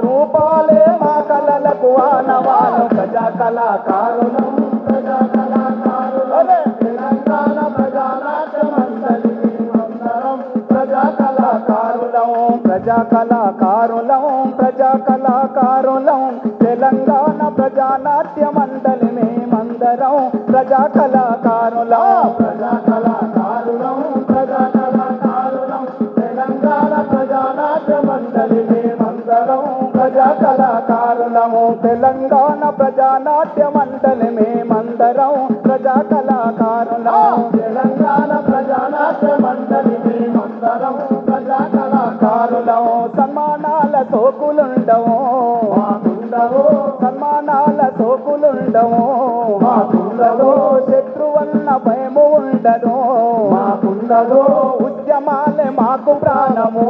రూపాలే మా కళలకు ఆనవాలు ప్రజా కళాకారులం తెలంగాణ ప్రజానాట్య మండలి మేమందరం ప్రజా కళాకారులం తెలంగాణ ప్రజానాట్య మండలి మేమందరం ప్రజా కళాకారులం తెలంగాణ ప్రజానాట్య మండలి మేమందరం ప్రజా కళాకారులము తెలంగాణ ప్రజానాట్య మండలి మేమందరం ప్రజా కళాకారులం తెలంగాణ ప్రజానాట్య మండలి మేమందరం ప్రజా కళాకారులం సన్మానాల సోకులుండవు సన్మానాల సోకులుండవు శత్రువన్న భయము ఉండదు ఉద్యమాలే మాకు ప్రాణము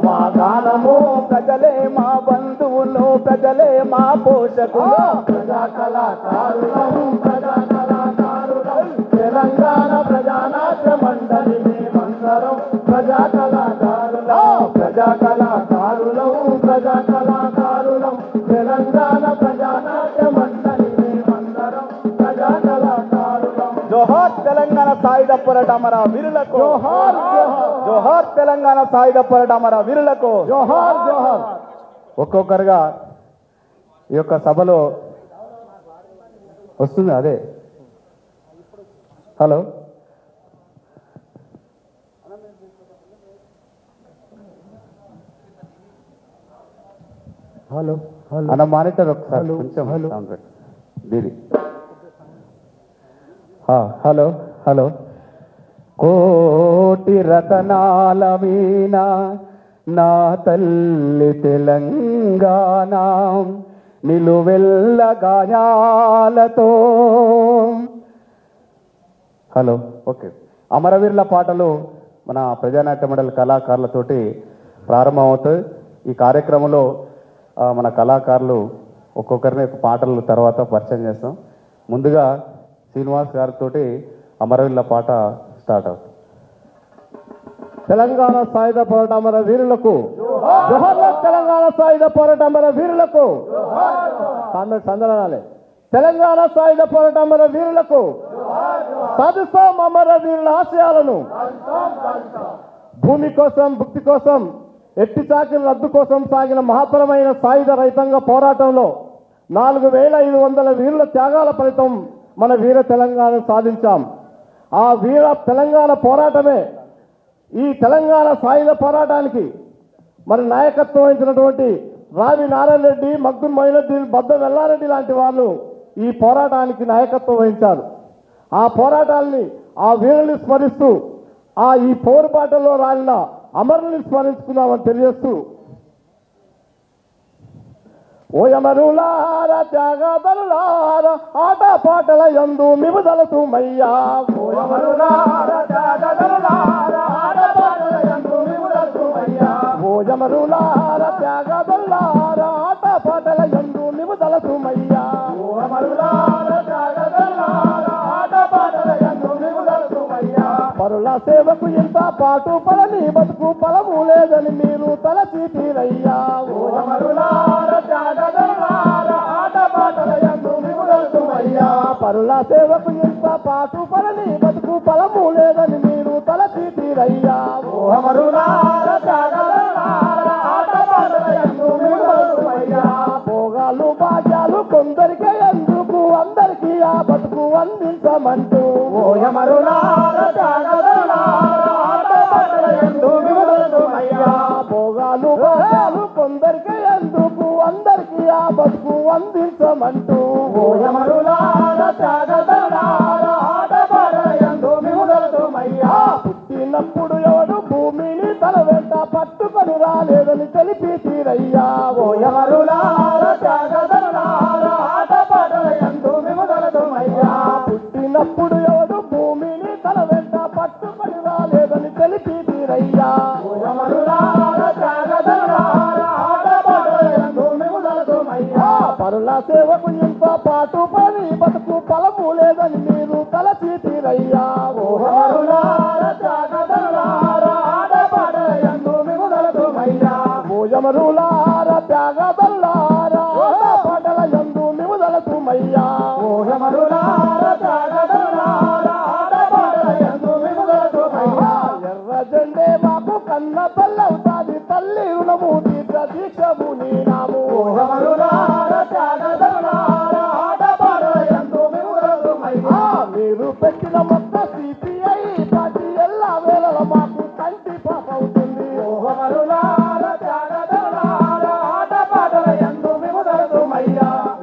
మా గానము ప్రజలే మా బంధువులు ప్రజలే మా పోషకులు ప్రజా కళాకారులం తెలంగాణ ప్రజానాట్య మండలి మేమందరం ప్రజా కళాకారులం తెలంగాణ ప్రజానాట్య మండలి మేమందరం ప్రజా కళాకారులం జోహార్ తెలంగాణ సాయుధ పోరాట అమర వీరులకు జోహార్ తెలంగాణ సాయుధ పోరాట అమర వీరులకు జోహార్ జోహార్. ఒక్కొక్కరుగా ఈ యొక్క సభలో వస్తుంది. అదే హలో హలో హలో అన్న మానిటర్ ఒకసారి కొంచెం దీది హలో హలో. కోటి రతనాల వీణ నా తల్లి తెలంగాణ నిలువెల్ల గాయాలతో. Hello okay. అమరవీరుల పాటలు మన ప్రజానాట్య మండలి కళాకారులతోటి ప్రారంభమవుతాయి. ఈ కార్యక్రమంలో మన కళాకారులు ఒక్కొక్కరిని పాటల తర్వాత పరిచయం చేస్తాం. ముందుగా శ్రీనివాస్ గారితో అమరవీరుల పాట స్టార్ట్ అవుతుంది. తెలంగాణ సాయుధ పోరాట అమర వీరులకు జోహార్. తెలంగాణ సాయుధ పోరాట అమర వీరులకు సందనాలే. తెలంగాణ సాయుధ పోరాట అమర వీరులకు సాధిస్తాం అమర వీరుల ఆశయాలను. భూమి కోసం భుక్తి కోసం ఎట్టి చాకిరి రద్దు కోసం సాగిన మహత్తరమైన సాయుధ రైతాంగ పోరాటంలో 4500 వీరుల త్యాగాల ఫలితం మన వీర తెలంగాణ సాధించాం. ఆ వీర తెలంగాణ పోరాటమే ఈ తెలంగాణ సాయుధ పోరాటానికి మరి నాయకత్వం వహించినటువంటి రావి నారాయణ రెడ్డి, మగ్దుం మొయినుద్దీన్, బద్ద వెల్లారెడ్డి లాంటి వాళ్ళు ఈ పోరాటానికి నాయకత్వం వహించారు. ఆ పోరాటాల్ని ఆ వీరుల్ని స్మరిస్తూ ఈ పోరుబాటలో రాలిన అమరుల్ని స్మరించుకుందామని తెలియజేస్తూ, ఓయమరులార త్యాగదరులార ఆట పాటల యందు మిముదలసు మయ్యా. ఓయమరులార త్యాగదరులార ఆట పాటల యందు మిముదలసు మయ్యా. ఓయమరులార త్యాగదరులార ఆట పాటల యందు మిముదలసు మయ్యా. ఓయమరులార త్యాగదరులార ఆట పాటల యందు మిముదలసు మయ్యా. పరుల సేవకు ఇంత పాటు పడని బతుకు ఫలము లేదని మీరు తలచి తీరయ్యా. ఓయమరులార త్యాగదరులార ఆట పాటల యందు మిముదలసు మయ్యా. పరుల సేవకు ఇంత పాటు పడని బతుకు ఫలము లేదని మీరు తలచి తీరయ్యా. ఓయమరులార త్యాగదరులార ఆట పాటల యందు మిముదలసు మయ్యా. భోగాలు భాగ్యాలు కొందరికే ఎందుకు అందరికీ ఆ బతుకు అందించమంటూ. ఓయమరులార త్యాగదరులార ఆట పాటల యందు మిముదలసు మయ్యా. భోగాలు భాగ్యాలు కొందరికే ఎందుకు అందరికీ ఆ బతుకు అందించమంటూ. ఓయమరులార త్యాగదరులార ఆట పాటల యందు మిముదలసు మయ్యా. పుట్టినప్పుడు ఎవడు భూమిని తల వెంట పట్టుకొని రాలేదని తెలిపి తీరయ్యా. ఓయమరులార త్యాగదరులార ఆట పాటల యందు మిముదలసు మయ్యా. పుట్టినప్పుడు ఎవడు భూమిని తల వెంట పట్టుకొని రాలేదని తెలిపి తీరయ్యా. ఓయమరులార త్యాగదరులార ఆట పాటల యందు మిముదలసు మయ్యా. పరుల సేవకు ఇంత పాటు పని బతుకు ఫలము లేదని మీరు తలచి తీరయ్యా. ఓయమరులార త్యాగదరులార ఆట పాటల యందు మిముదలసు మయ్యా. ఓయమరులార త్యాగదరులార దీక్షము నీనాము మీరు పెట్టిన మొత్త సిపిఐ పార్టీ ఎల్లా వేళల మాకు కంటి పాప అవుతుంది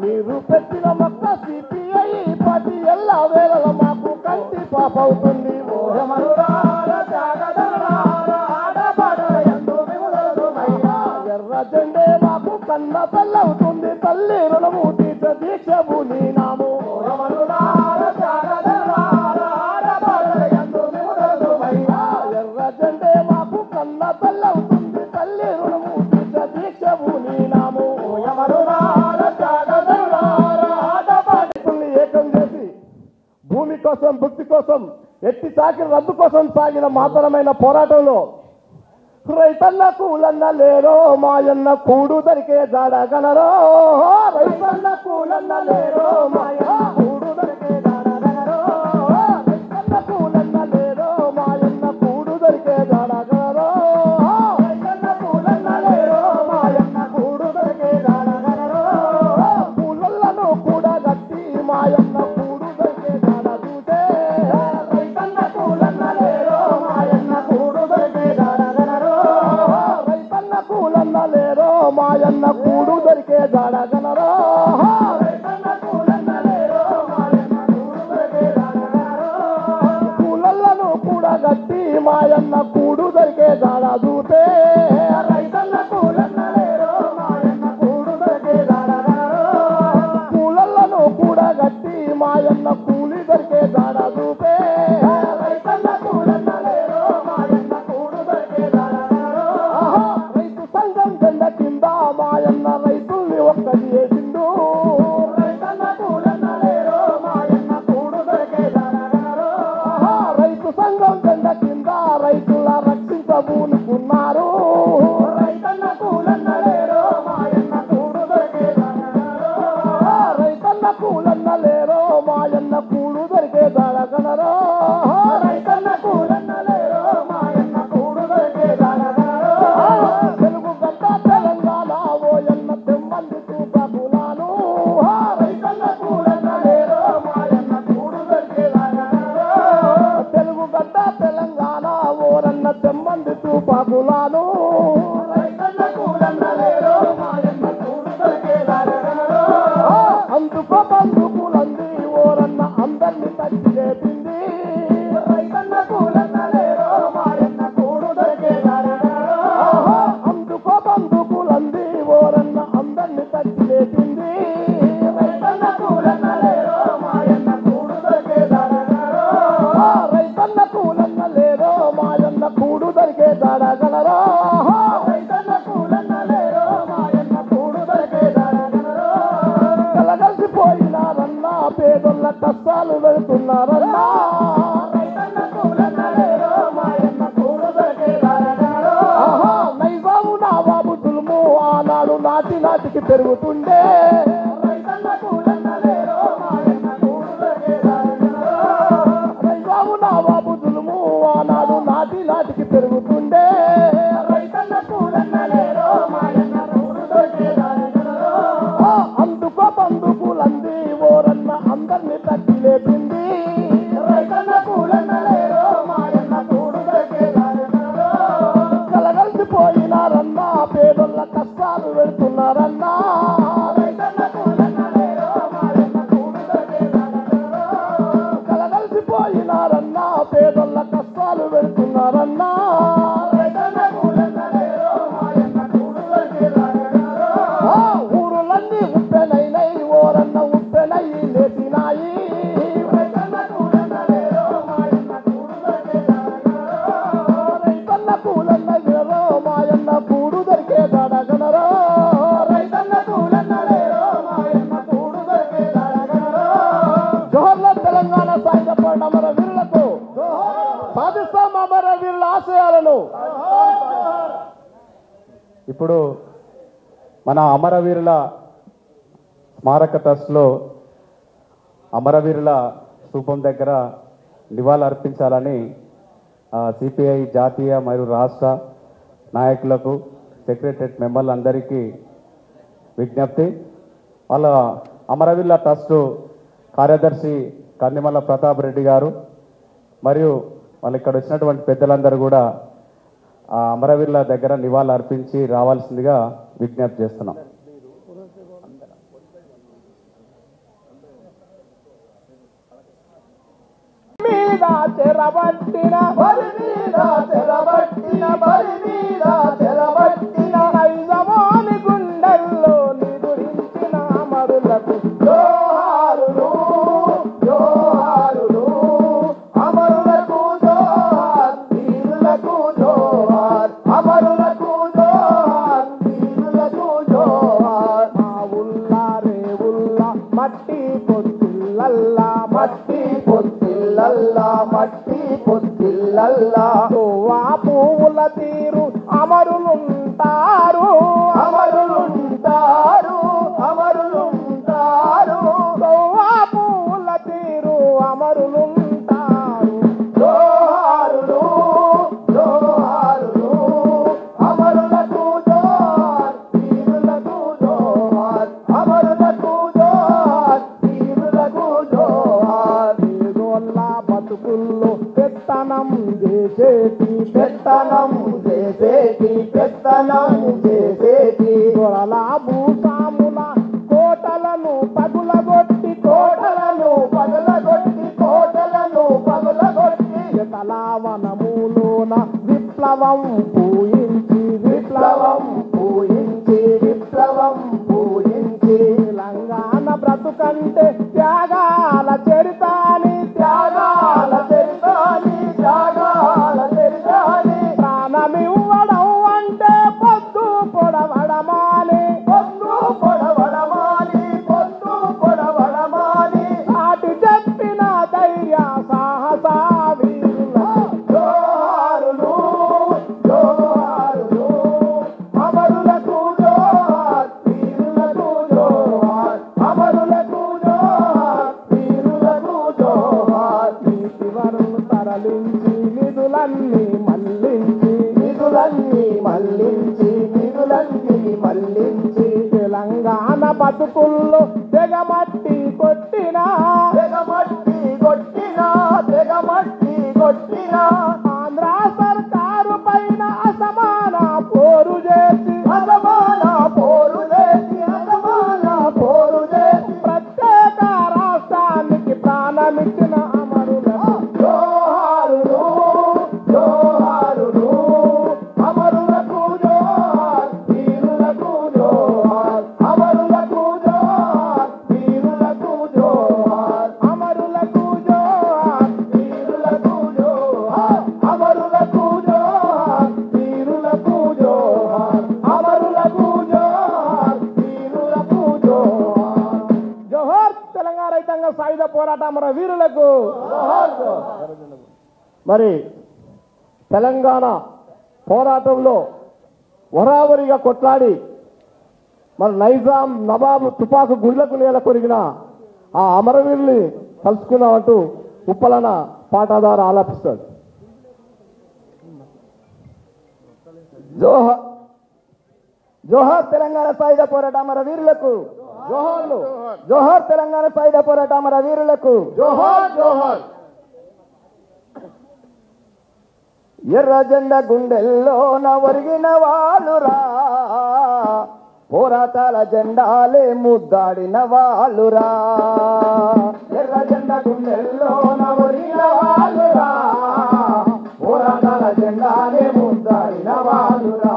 మీరు పెట్టిన మొత్త సిపిఐ పార్టీ ఎల్లా వేళల మాకు కంటి పాప అవుతుంది ఎర్ర జెండే మాకు కన్న తల్లవుతుంది తల్లి రుణము తీర్చ దీక్షము నీనాము ఎర్ర జెండే మాకు కన్న తల్లవుతుంది తల్లి రుణము తీర్చ దీక్షము నీనాము ఏకం చేసి భూమి కోసం భక్తి కోసం ఎట్టి చాకిరి రద్దు కోసం సాగిన మహత్తరమైన పోరాటంలో రైతన్న కూలన్న లేరో మాయన్న కూడు దరికే జాడగనరో రైతన్న కూలన్న లేరో మాయన్న కూడు దరికే జాడగనరో రైతన్న కూలన్న లేరో మాయన్న కూడు దరికే జాడగనరో రైతన్న కూలన్న లేరో మాయన్న కూడు దరికే జాడగనరో కూలలను కూడా గట్టి మాయన్న కూడు దరికే జాడ చూసే రైతన్న కూలన్న లేరో మాయన్న కూడు దరికే జాడగనరో రైతన్న కూలన్న లేరో మాయన్న కూడు దొరికే జాడగనరో రైతన్న కూలన్న లేరో మాయన్న కూడు దొరికే జాడగనరో కూలలను కూడా గట్టి మాయన్న కూడు దొరికే జాడ చూసే రైతన్న కూలన్న లేరో మాయన్న కూడు దొరికే జాడగనరో కూలలను కూడా గట్టి మాయన్న కూలి దొరికే జాడ చూపే రైతన్న కూలన్న లేరో మాయన్న కూడు దొరికే జాడగనరో రైతు సంఘం జెండ కింద మాయన్న రైతుల్ని ఒక్కటి చేసిండు రైతన్న కూలన్న లేరో మాయన్న కూడు దొరికే జాడగనరో రైతు సంఘం జెండ కింద రైతుల రక్షించబూనుకున్నారు రైతన్న కూలన్న లేరో మాయన్న కూడు దొరికే జాడగనరో రైతన్న కూలన్న లేరో మాయన్న కూడు దొరికే జాడగనరో రైతన్న కూలన్న లేరో మాయన్న కూడు దొరికే జాడగనరో తెలుగు గడ్డ తెలంగాణ ఓయన్న తెమ్మంది చూపకులాను రైతన్న కూలన్న లేరో మాయన్న కూడు దొరికే జాడగనరో తెలుగు గడ్డ తెలంగాణ ఓరన్న తెమ్మంది చూపకులాను రైతన్న కూలన్న లేరో మాయన్న కూడు దొరికే జాడగనరో అందుకో బంధుకులంది ఓరన్న అందరిని తచ్చి లేపింది రైతన్న కూలన్న లేరో మాయన్న కూడు దొరికే జాడగనరో అందుకో బంధుకులంది ఓరన్న అందరిని తచ్చి లేపింది రైతన్న కూలన్న లేరో మాయన్న కూడు దొరికే జాడగనరో రైతన్న కూలన్న లేరో మాయన్న కూడు దొరికే జాడగనరో రైతన్న కూలన్న లేరో మాయన్న కూడు దొరికే జాడగనరో కలగలిసిపోయినారన్నా పేదొల్ల కష్టాలు వెళ్తున్నారన్నా రైతన్న కూలన్న లేరో మాయన్న కూడు దొరికే జాడగనరో నైజాము నవాబు దుల్ము ఆనాడు నాటి నాటికి పెరుగుతుండే రైతన్న కూలన్న లేరో మాయన్న కూడు దొరికే జాడగనరో నైజాము నవాబు దుల్ము ఆనాడు నాటి నాటికి పెరుగుతుండే రైతన్న కూలన్న లేరో మాయన్న కూడు దొరికే జాడగనరో అందుకో బంధుకులంది ఓరన్న అందరిని తట్టి లేపింది రైతన్న కూలన్న లేరో మాయన్న కూడు దొరికే జాడగనరో కలగలిసిపోయినారన్నా పేదొల్ల కష్టాలు వెళ్తున్నారన్నా రైతన్న కూలన్న లేరో మాయన్న కూడు దొరికే జాడగనరో కలగలిసిపోయినారన్నా పేదొల్ల కష్టాలు వెళ్తున్నారన్నా రైతన్న కూలన్న లేరో మాయన్న కూడు దొరికే జాడగనరో ఊరులన్నీ ఉప్పెనైనై ఓరన్న ఉప్పెనయ్యి లేచినాయి రైతన్న కూలన్న లేరో మాయన్న కూడు దొరికే జాడగనరో రైతన్న కూలన్న లేరో మాయన్న కూడు దొరికే జాడగనరో రైతన్న కూలన్న లేరో మాయన్న కూడు దొరికే జాడగనరో జోహర్ల తెలంగాణ సాయుధ పోరాట అమర వీరులకు సాధిస్తాం అమర వీరుల ఆశయాలను. ఇప్పుడు మన అమరవీరుల స్మారక ట్రస్ట్లో అమరవీరుల స్థూపం దగ్గర నివాళులు అర్పించాలని సిపిఐ జాతీయ మరియు రాష్ట్ర నాయకులకు సెక్రటరేట్ మెంబర్లందరికీ విజ్ఞప్తి, వాళ్ళ అమరవీరుల ట్రస్టు కార్యదర్శి కందిమల్ల ప్రతాప్ రెడ్డి గారు మరియు వాళ్ళు ఇక్కడ వచ్చినటువంటి పెద్దలందరూ కూడా ఆ అమరవీరుల దగ్గర నివాళులు అర్పించి రావాల్సిందిగా విజ్ఞప్తి చేస్తున్నాం. చెరబట్టిన బలి మీద చెరబట్టిన బలి మీద చెరబట్టిన నైజమాని గుండెల్లో నిదురించిన అమరులకు జోహారులు జోహారులు అమరులకు జోహార్ వీరులకు జోహార్ అమరులకు జోహార్ వీరులకు జోహార్ మా ఉల్లా రేవుల్లా మట్టి పొత్తిల్లల్లా మట్టి పొత్తిల్లల్లా మట్టి పొత్తిల్లల్లా తోవా పువ్వుల తీరు అమరులుంటారు అమరులుంటారు అమరులుంటారు తోవా పువ్వుల తీరు అమరులుంటారు జోహారులు జోహారులు అమరులకు జోహార్ వీరులకు జోహార్ అమరులకు జోహార్ వీరులకు జోహార్ ఏదోల్లా బతుకుల్లో పెత్తనం చేసేటి పెత్తనం చేసేటి పెత్తనం చేసేటి దొరల భూసాముల కోటలను పగులగొట్టి కోటలను పగులగొట్టి కోటలను పగులగొట్టి తలావనములోన విప్లవం పూయించి విప్లవం పూయించి విప్లవం పూయించి తెలంగాణ బ్రతుకంటే త్యాగాల చరితాని త్యాగాల చరితాని త్యాగాల చరితాని ప్రాణమివ్వడం అంటే పొద్దు పొడవడమాని పొద్దు పొడవడమాని పొద్దు పొడవడమాని సాటి చెప్పిన ధైర్య సాహస వీరుల జోహారులు జోహారులు అమరులకు జోహార్ వీరులకు జోహార్ అమరులకు జోహార్ వీరులకు జోహార్ నీతివరులు తరలించి నిధులన్నీ మళ్లించి నిధులన్నీ మళ్లించి నిధులన్నీ మళ్లించి తెలంగాణ బతుకుల్లో తెగమట్టి కొట్టినా తెగమట్టి కొట్టినా తెగమట్టి కొట్టినా ఆంధ్ర సర్కారు పైన అసమాన పోరు చేసి అసమాన పోరు చేసి అసమాన పోరు చేసి ప్రత్యేక రాష్ట్రానికి ప్రాణమిచ్చిన అమరులకు జోహారులు జోహారులు అమరులకు జోహార్ వీరులకు జోహార్ అమరులకు జోహార్ వీరులకు జోహార్ అమరులకు జోహార్ వీరులకు జోహార్ అమరులకు జోహార్ వీరులకు జోహార్ అమరులకు జోహార్ వీరులకు జోహార్ జోహార్ తెలంగాణ రైతాంగ సాయుధ పోరాట అమర వీరులకు మరి తెలంగాణ పోరాటంలో వరావరిగా కొట్లాడి మరి నైజాం నవాబు తుపాకు గుండ్లకు నేల కొరిగిన ఆ అమరవీరుని తలుచుకున్నామంటూ ఉప్పలన పాటాదారు ఆలాపిస్తాడు. జోహార్ జోహార్ తెలంగాణ సాయుధ పోరాట అమర వీరులకు జోహార్లు జోహార్ తెలంగాణ సాయుధ పోరాట అమర వీరులకు జోహార్ జోహార్. ఎర్ర జెండ గుండెల్లోన ఒరిగిన వాళ్ళురా పోరాటాల జెండాలే ముద్దాడిన వాళ్ళురా ఎర్ర జెండ గుండెల్లోన ఒరిగిన వాళ్ళురా పోరాటాల జెండాలే ముద్దాడిన వాళ్ళురా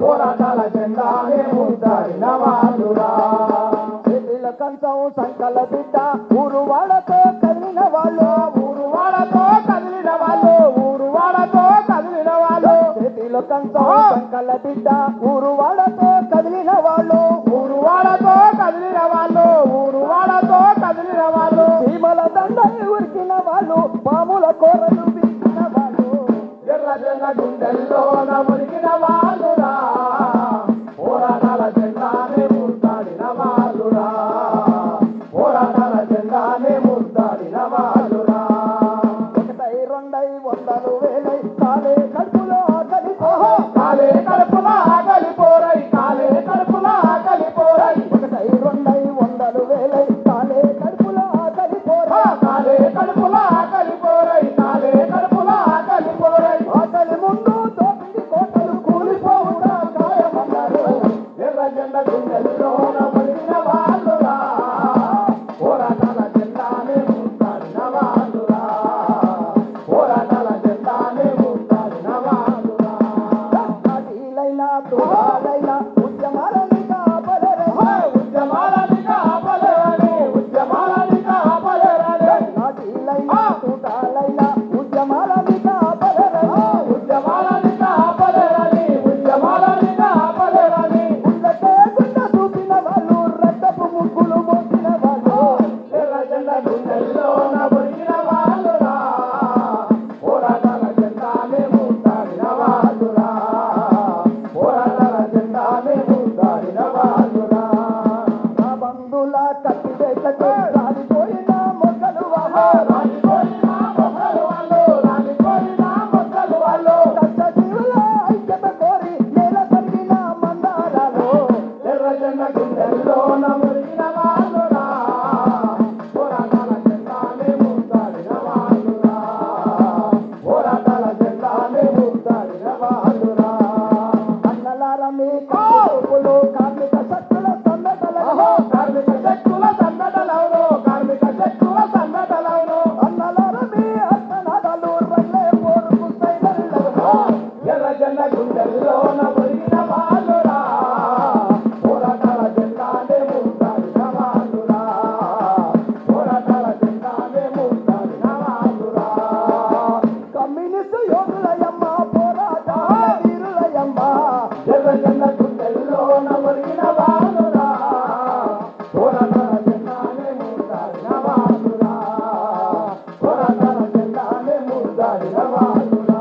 పోరాటాల జెండాలే ముద్దాడిన వాళ్ళురా చేతిల కంచం సంకల బిడ్డ ఊరు వాళ్ళతో కదిలిన వాళ్ళు ఊరు వాళ్ళతో కదిలిన వాళ్ళు ఊరు వాళ్ళతో కదిలిన వాళ్ళు చేతిలో కంచం సంకల బిడ్డ ఊరు వాళ్ళతో కదిలిన వాళ్ళు ఊరు వాళ్ళతో కదిలిన వాళ్ళు ఊరు వాళ్ళతో కదిలిన వాళ్ళు సీమల దండ ఉరికిన వాళ్ళు పాముల కోరలు విరికిన వాళ్ళు ఎర్ర జెండ గుండెల్లోన ఉరికిన వాళ్ళురా పోరాటాల జెండానే ముద్దాడిన వాళ్ళురా పోరాటాల జెండానే ముద్దాడిన వాళ్ళురా ఒకటై రెండై వందలు వేలై కాలే కడుపులో ఆకలి కాలే కడుపులో ఎర్ర జెండ గుండెల్లోన మొలిచిన వాళ్ళురా పోరాటాల జెండానే ముందాడిన వాళ్ళురా పోరాటాల జెండానే ముందాడిన వాళ్ళురా నాటీలైనా తోడాలైనా ఉద్యమాలని కాపలేరని ఉద్యమాలని కాపలేరని ఉద్యమాలని కాపలేరని నాటీలైనా తోడాలైనా ఉద్యమాలని కాపలేరని ఉద్యమాలని కాపలేరని ఉద్యమాలని కాపలేరని గుండెకే గుండె చూపిన వాళ్ళు రక్తపు ముగ్గులు మోసిన వాళ్ళు ఎర్ర జెండ గుండెల్లోన పొడిగిన వాళ్ళురా పోరాటాల జెండానే ముందాడిన వాళ్ళురా పోరాటాల జెండానే ముందాడిన వాళ్ళురా నా బంధుల కత్తి వేటకు రాలిపోయిన మొక్కలు వాళ్ళు రాలిపోయిన మొక్కలు వాళ్ళు రాలిపోయిన మొక్కలు వాళ్ళు కష్టజీవుల ఐక్యత కోరి నేల తరిగిన మందారాలు ఎర్ర జెండ గుండెల్లోన మురిగిన వాళ్ళురా పోరాటాల జెండానే ముందాడిన వాళ్ళురా పోరాటాల జెండానే ముందాడిన వాళ్ళురా అన్నలార మీ కాపులు కార్మిక శక్తుల సన్నడలవును కార్మిక శక్తుల సన్నడలవును కార్మిక శక్తుల సన్నడలవును అన్నలార మీ అన్ననాదాలు రల్లే పోరుకు సైలరులవును ఎర్ర జెండ గుండెల్లోన మురిగిన వాళ్ళురా పోరాటాల జెండానే ముందాడిన వాళ్ళురా పోరాటాల జెండానే ముందాడిన వాళ్ళురా కమ్యూనిస్టు యోధులయమ్మ పోరాటాల వీరులయమ్మ ఎర్ర జెండ గుండెల్లోన మురిగిన వాళ్ళురా పోరాటాల జెండానే ముందాడిన వాళ్ళురా పోరాటాల జెండానే ముందాడిన వాళ్ళురా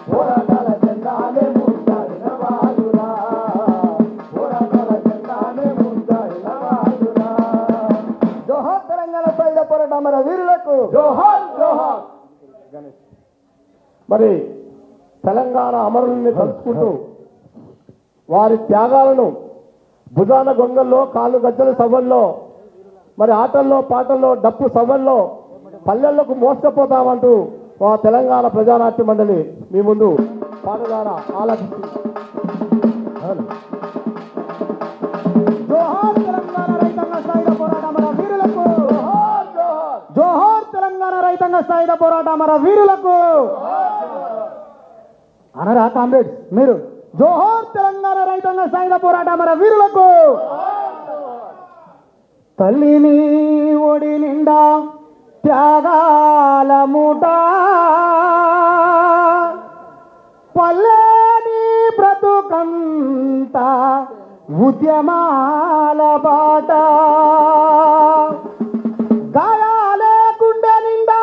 పోరాటాల జెండానే ముందాడిన వాళ్ళురా పోరాటాల జెండానే ముందాడిన వాళ్ళురా జోహార్ తెలంగాణ సాయుధ పోరాట అమర వీరులకు జోహార్ జోహార్ మరి తెలంగాణ అమరుల్ని తలుచుకుంటూ వారి త్యాగాలను భుజాన గొంగల్లో కాళ్ళు గజ్జల సభల్లో మరి ఆటల్లో పాటల్లో డప్పు సభల్లో పల్లెళ్లకు మోసుకపోతామంటూ మా తెలంగాణ ప్రజానాట్య మండలి మీ ముందు పాట ద్వారా ఆలపిస్తుంది జోహార్ తెలంగాణ రైతాంగ సాయుధ పోరాట అమర వీరులకు జోహార్ తెలంగాణ రైతాంగ సాయుధ పోరాట అమర వీరులకు అనరా కామ్రేడ్స్ మీరు జోహార్ తెలంగాణ రైతాంగ సాయుధ పోరాట అమర వీరులకు తల్లిని ఒడి నిండా త్యాగాల మూట పల్లెని బ్రతుకంత ఉద్యమాల బాట గాయాలే గుండె నిండా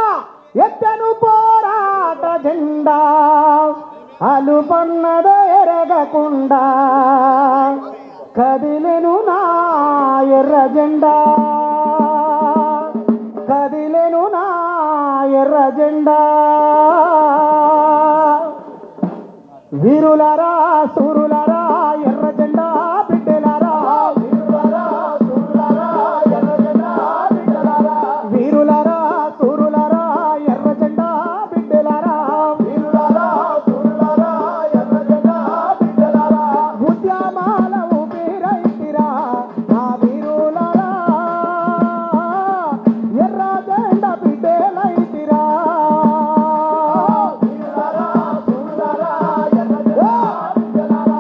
ఎత్తెను పోరాట జెండా అలుపన్నదో ఎరగకుండా కదిలెను నా ఎర్ర జెండా కదిలెను నా ఎర్ర జెండా వీరులారా సూరులారా ఎర్ర జెండా బిడ్డలారా వీరులారా సూరులారా ఎర్ర జెండా బిడ్డలారా వీరులారా సూరులారా ఎర్ర జెండా బిడ్డలారా వీరులారా సూరులారా ఎర్ర జెండా బిడ్డలారా ఉద్యమాల ఊపిరైతిరా నా వీరులారా ఎర్ర జెండా బిడ్డలైతిరా వీరులారా సూరులారా ఎర్ర జెండా బిడ్డలారా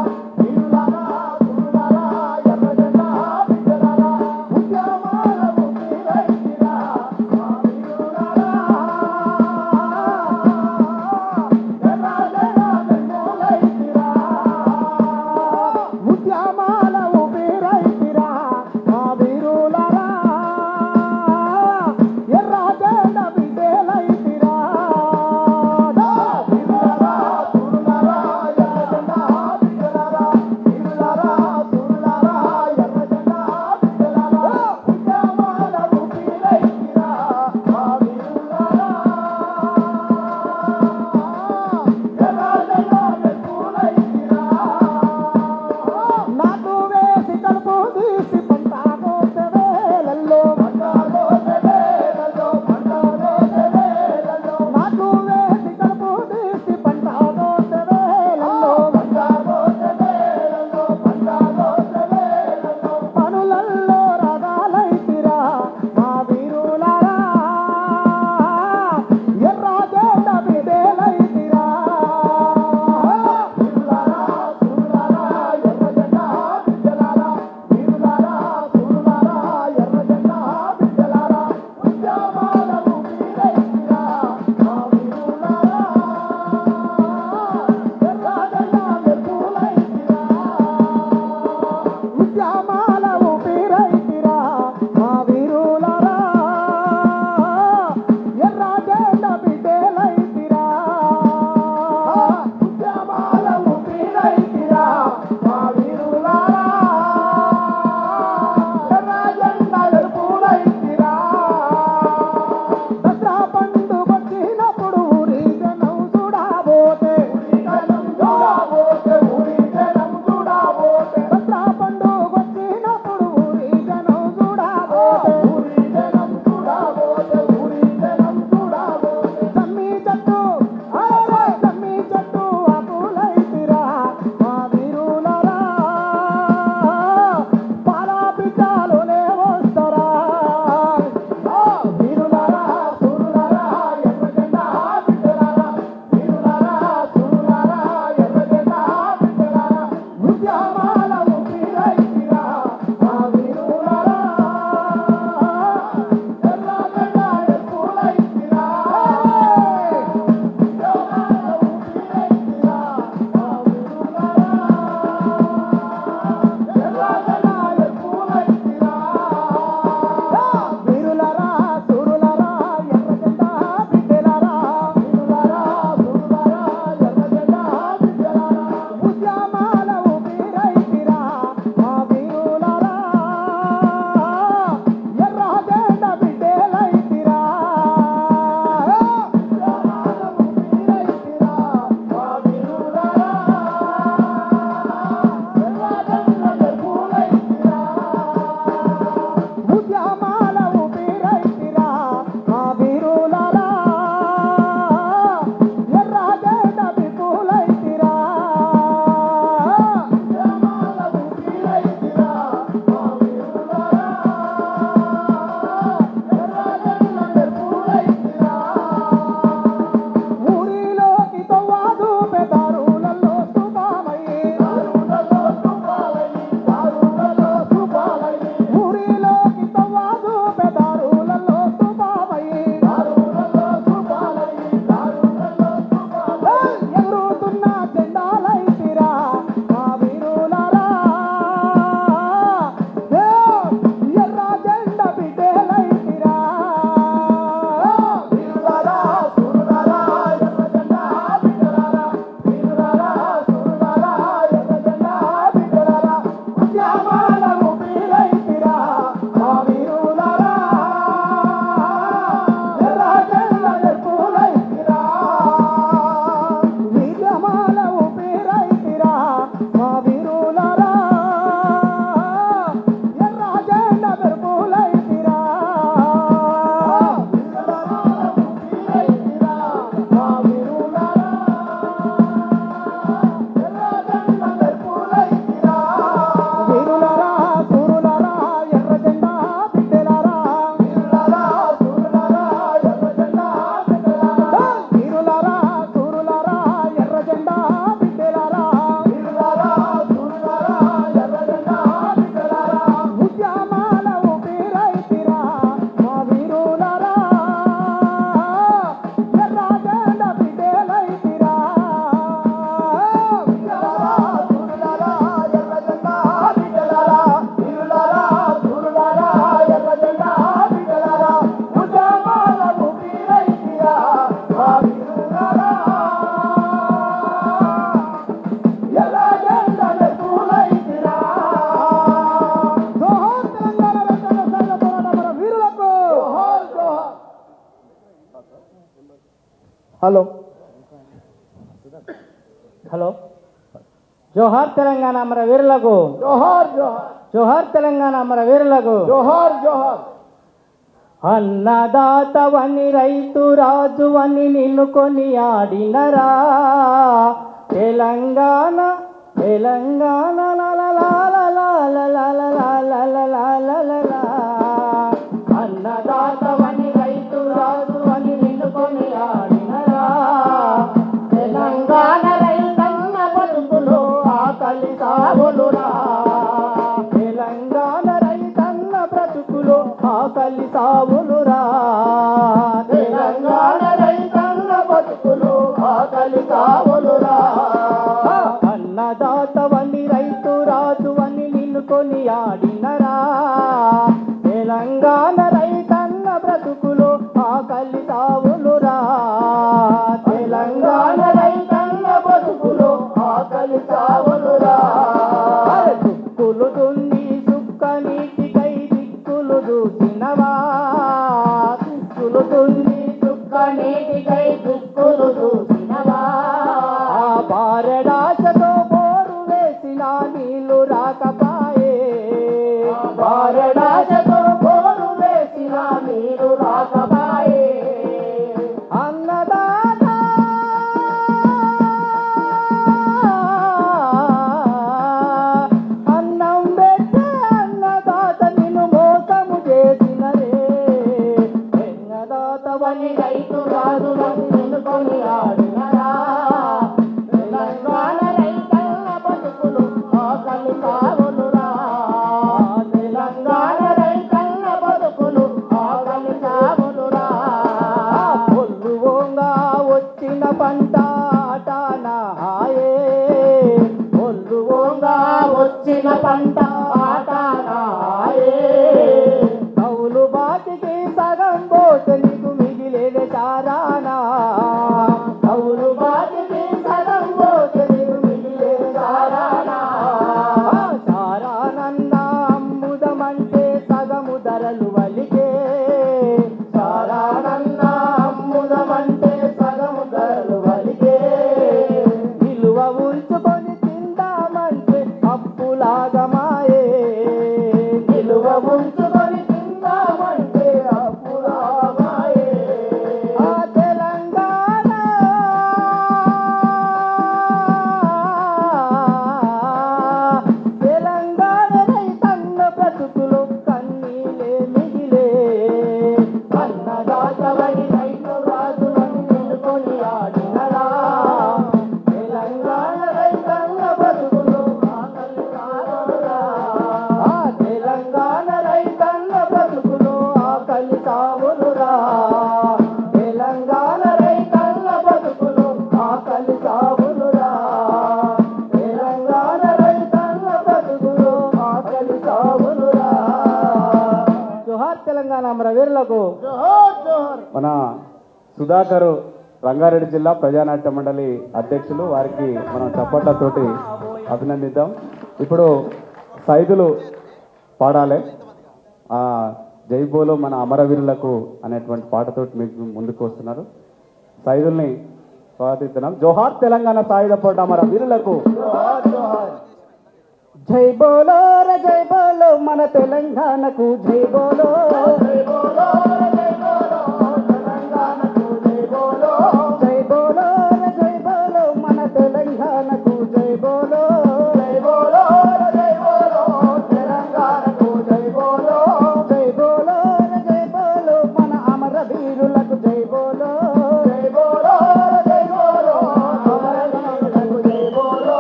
ఉద్యమాల ఊపిరైతిరా మా వీరులరా ఎర్ర జెండ బిడ్డలైతిరా ఉద్యమాల ఊపిరైతిరా మా వీరులరా ఎర్ర జెండ ఎరుపులైతిరా దసరా పండుగొచ్చినప్పుడు ఊరి జనం చూడబోతే దసరా పండుగొచ్చినప్పుడు ఊరి జనం చూడబోతే జమ్మి చెట్టు అరే జమ్మి చెట్టు ఆకులైతిరా మా వీరులరా పాల పిచ్చాలోనే వస్తారా వీరులరా సూరులరా ఎర్ర జెండా బిడ్డలారా వీరులరా సూరులరా ఎర్ర జెండా బిడ్డలారా ఉద్యమాల ఊపిరైతిరా మా వీరులరా ఎర్ర జెండా ఎరుపులైతిరా ఉద్యమాల ఊపిరైతిరా మా వీరులరా ఎర్ర జెండా ఎరుపులైతిరా వీరులరా సూరులరా ఎర్ర జెండా బిడ్డలారా వీరులరా సూరులరా ఎర్ర జెండా బిడ్డలారా ఉద్యమాల ఊపిరైతిరా మా వీరులరా ఎర్ర జెండా బిడ్డలైతిరా ఉద్యమాల ఊపిరైతిరా మా వీరులరా ఎర్ర జెండా ఎరుపులైతిరా ఉద్యమాల ఊపిరైతిరా మా వీరులరా ఎర్ర జెండ విపులైతిరా ఉద్యమాల ఊపిరైతిరా మా వీరులరా ఎర్ర జెండ విపులైతిరా ఊరిలోకి తవ్వాదు పెదారులలో స్తుపాలయ్యి ఊరిలోకి తవ్వాదు పెదారులలో స్తుపాలయ్యి ఎగురుతున్న జెండాలైతిరా మా వీరులరా ఎర్ర జెండ బిడ్డలైతిరా వీరులరా సూరులరా ఎర్ర జెండా బిడ్డలారా వీరులరా సూరులరా ఎర్ర జెండా బిడ్డలారా ఉద్యమాల ఊపిరైతిరా మా వీరులరా ఎర్ర జెండ ఎరుపులైతిరా ఉద్యమాల ఊపిరైతిరా మా వీరులరా ఎర్ర జెండ ఎరుపులైతిరా ఊపిరైతిరా మా వీరులరా ఎర్ర జెండ ఎరుపులైతిరా వీరులరా సూరులరా ఎర్ర జెండా బిడ్డలారా వీరులరా సూరులరా ఎర్ర జెండా బిడ్డలారా వీరులరా సూరులరా ఎర్ర జెండా బిడ్డలారా వీరులరా సూరులరా ఎర్ర జెండా బిడ్డలారా ఉద్యమాల ఊపిరైతిరా మా వీరులరా ఎర్ర జెండా బిడ్డలైతిరా వీరులరా సూరులరా ఎర్ర జెండా బిడ్డలారా వీరులరా సూరులరా ఎర్ర జెండా బిడ్డలారా ఉద్యమాల ఊపిరైతిరా మా వీరులరా ఎర్ర జెండా ఎరుపులైతిరా జోహార్ తెలంగాణ రైతాంగ సాయుధ పోరాట మన వీరులకు జోహార్ జోహార్ హలో హలో జోహార్ తెలంగాణ అమర వీరులకు జోహార్ జోహార్ జోహార్ తెలంగాణ అమర వీరులకు జోహార్ జోహార్ అన్నదాతవని రైతు రాజువని నిన్ను కొని ఆడినరా తెలంగాణ తెలంగాణ అన్నదాతవని రైతు రాజువని నిన్ను కొని ఆడినరా తెలంగాణ రైతన్న బతుకులో ఆకలి సాగులురా తెలంగాణ రైతన్న బ్రతుకులో ఆకలి సాగులురా తెలంగాణ రైతన్న బతుకులో ఆకలి సాగులురా అన్నదాతవని రైతు రాజువని నిన్ను కొని కొనియాడినరా తెలంగాణ రైతన్న బ్రతుకులో ఆకలి సావులురా తెలంగాణ రైతన్న బ్రతుకులో ఆకలి సావులురా దుక్కులు దున్ని సుక్క నీటికై దిక్కులు చూసినవా దుక్కులు దున్ని సుక్క నీటికై దిక్కులు చూసినవా ఆ బారెడాశతో బోరు వేసిన నీళ్లు రాకపాయే బారెడాశతో బోరు వేసిన నీళ్లు రాకపాయే అన్నదాత అన్నం పెట్టే అన్నదాత నిన్ను మోసము చేసినరే అన్నదాతవని రైతు రాజులని నిన్ను కొనియాడినరా తెలంగాణ రైతన్న బతుకులు ఆకలి సావులురా తెలంగాణ రైతన్న బతుకులు ఆకలి సావులురా పొల్లు ఓంగా వచ్చిన పంట ఆటాన హాయే పొల్లు ఓంగా వచ్చిన పంట ఆటాన హాయే కౌలు బాటికి సగం పోతే నీకు మిగిలేదే చారానా కౌలు బాటికి సగం పోతే నీకు మిగిలేదే చారానా చారానన్నా అమ్ముదమంటే సగము ధరలు వలికే చారానన్నా అమ్ముదమంటే సగము ధరలు వలికే నిలువ ఉంచుకొని తిందామంటే అప్పులాగా మాయే నిలువ ఉంచుకొని తిందామంటే అప్పులాగా మాయే ఆ తెలంగాణ తెలంగాణ రైతన్న బ్రతుకులు కన్నీలే మిగిలే అన్నదాతవని రైతు రాజులని నిన్ను కొనియాడినరా తెలంగాణ రైతన్న బ్రతుకులు ఆకలి సావులురా ఆ తెలంగాణ రైతన్న బ్రతుకులు ఆకలి సావులురా తెలంగాణ రైతన్న బ్రతుకులు ఆకలి సావులురా తెలంగాణ రైతన్న బ్రతుకులు ఆకలి సావులురా జోహార్ తెలంగాణ అమరవీరులకు మన సుధాకర్ రంగారెడ్డి జిల్లా ప్రజానాట్య మండలి అధ్యక్షులు వారికి మనం చప్పట్లతోటి అభినందిద్దాం. ఇప్పుడు సైదులు పాడాలి జై బోలో మన అమరవీరులకు అనేటువంటి పాటతోటి మీకు ముందుకు వస్తున్నారు. సైదుల్ని స్వాగతిస్తున్నాం. జోహార్ తెలంగాణ సాయుధ పోరాట అమరవీరులకు జై బోలో రే జై బోలో మన తెలంగాణకు జై బోలో జై బోలో రే జై బోలో తెలంగాణకు జై బోలో జై బోలో రే జై బోలో మన తెలంగాణకు జై బోలో జై బోలో రే జై బోలో తెలంగాణకు జై బోలో జై బోలో రే జై బోలో మన అమరవీరులకు జై బోలో జై బోలో రే జై బోలో అమరవీరులకు జై బోలో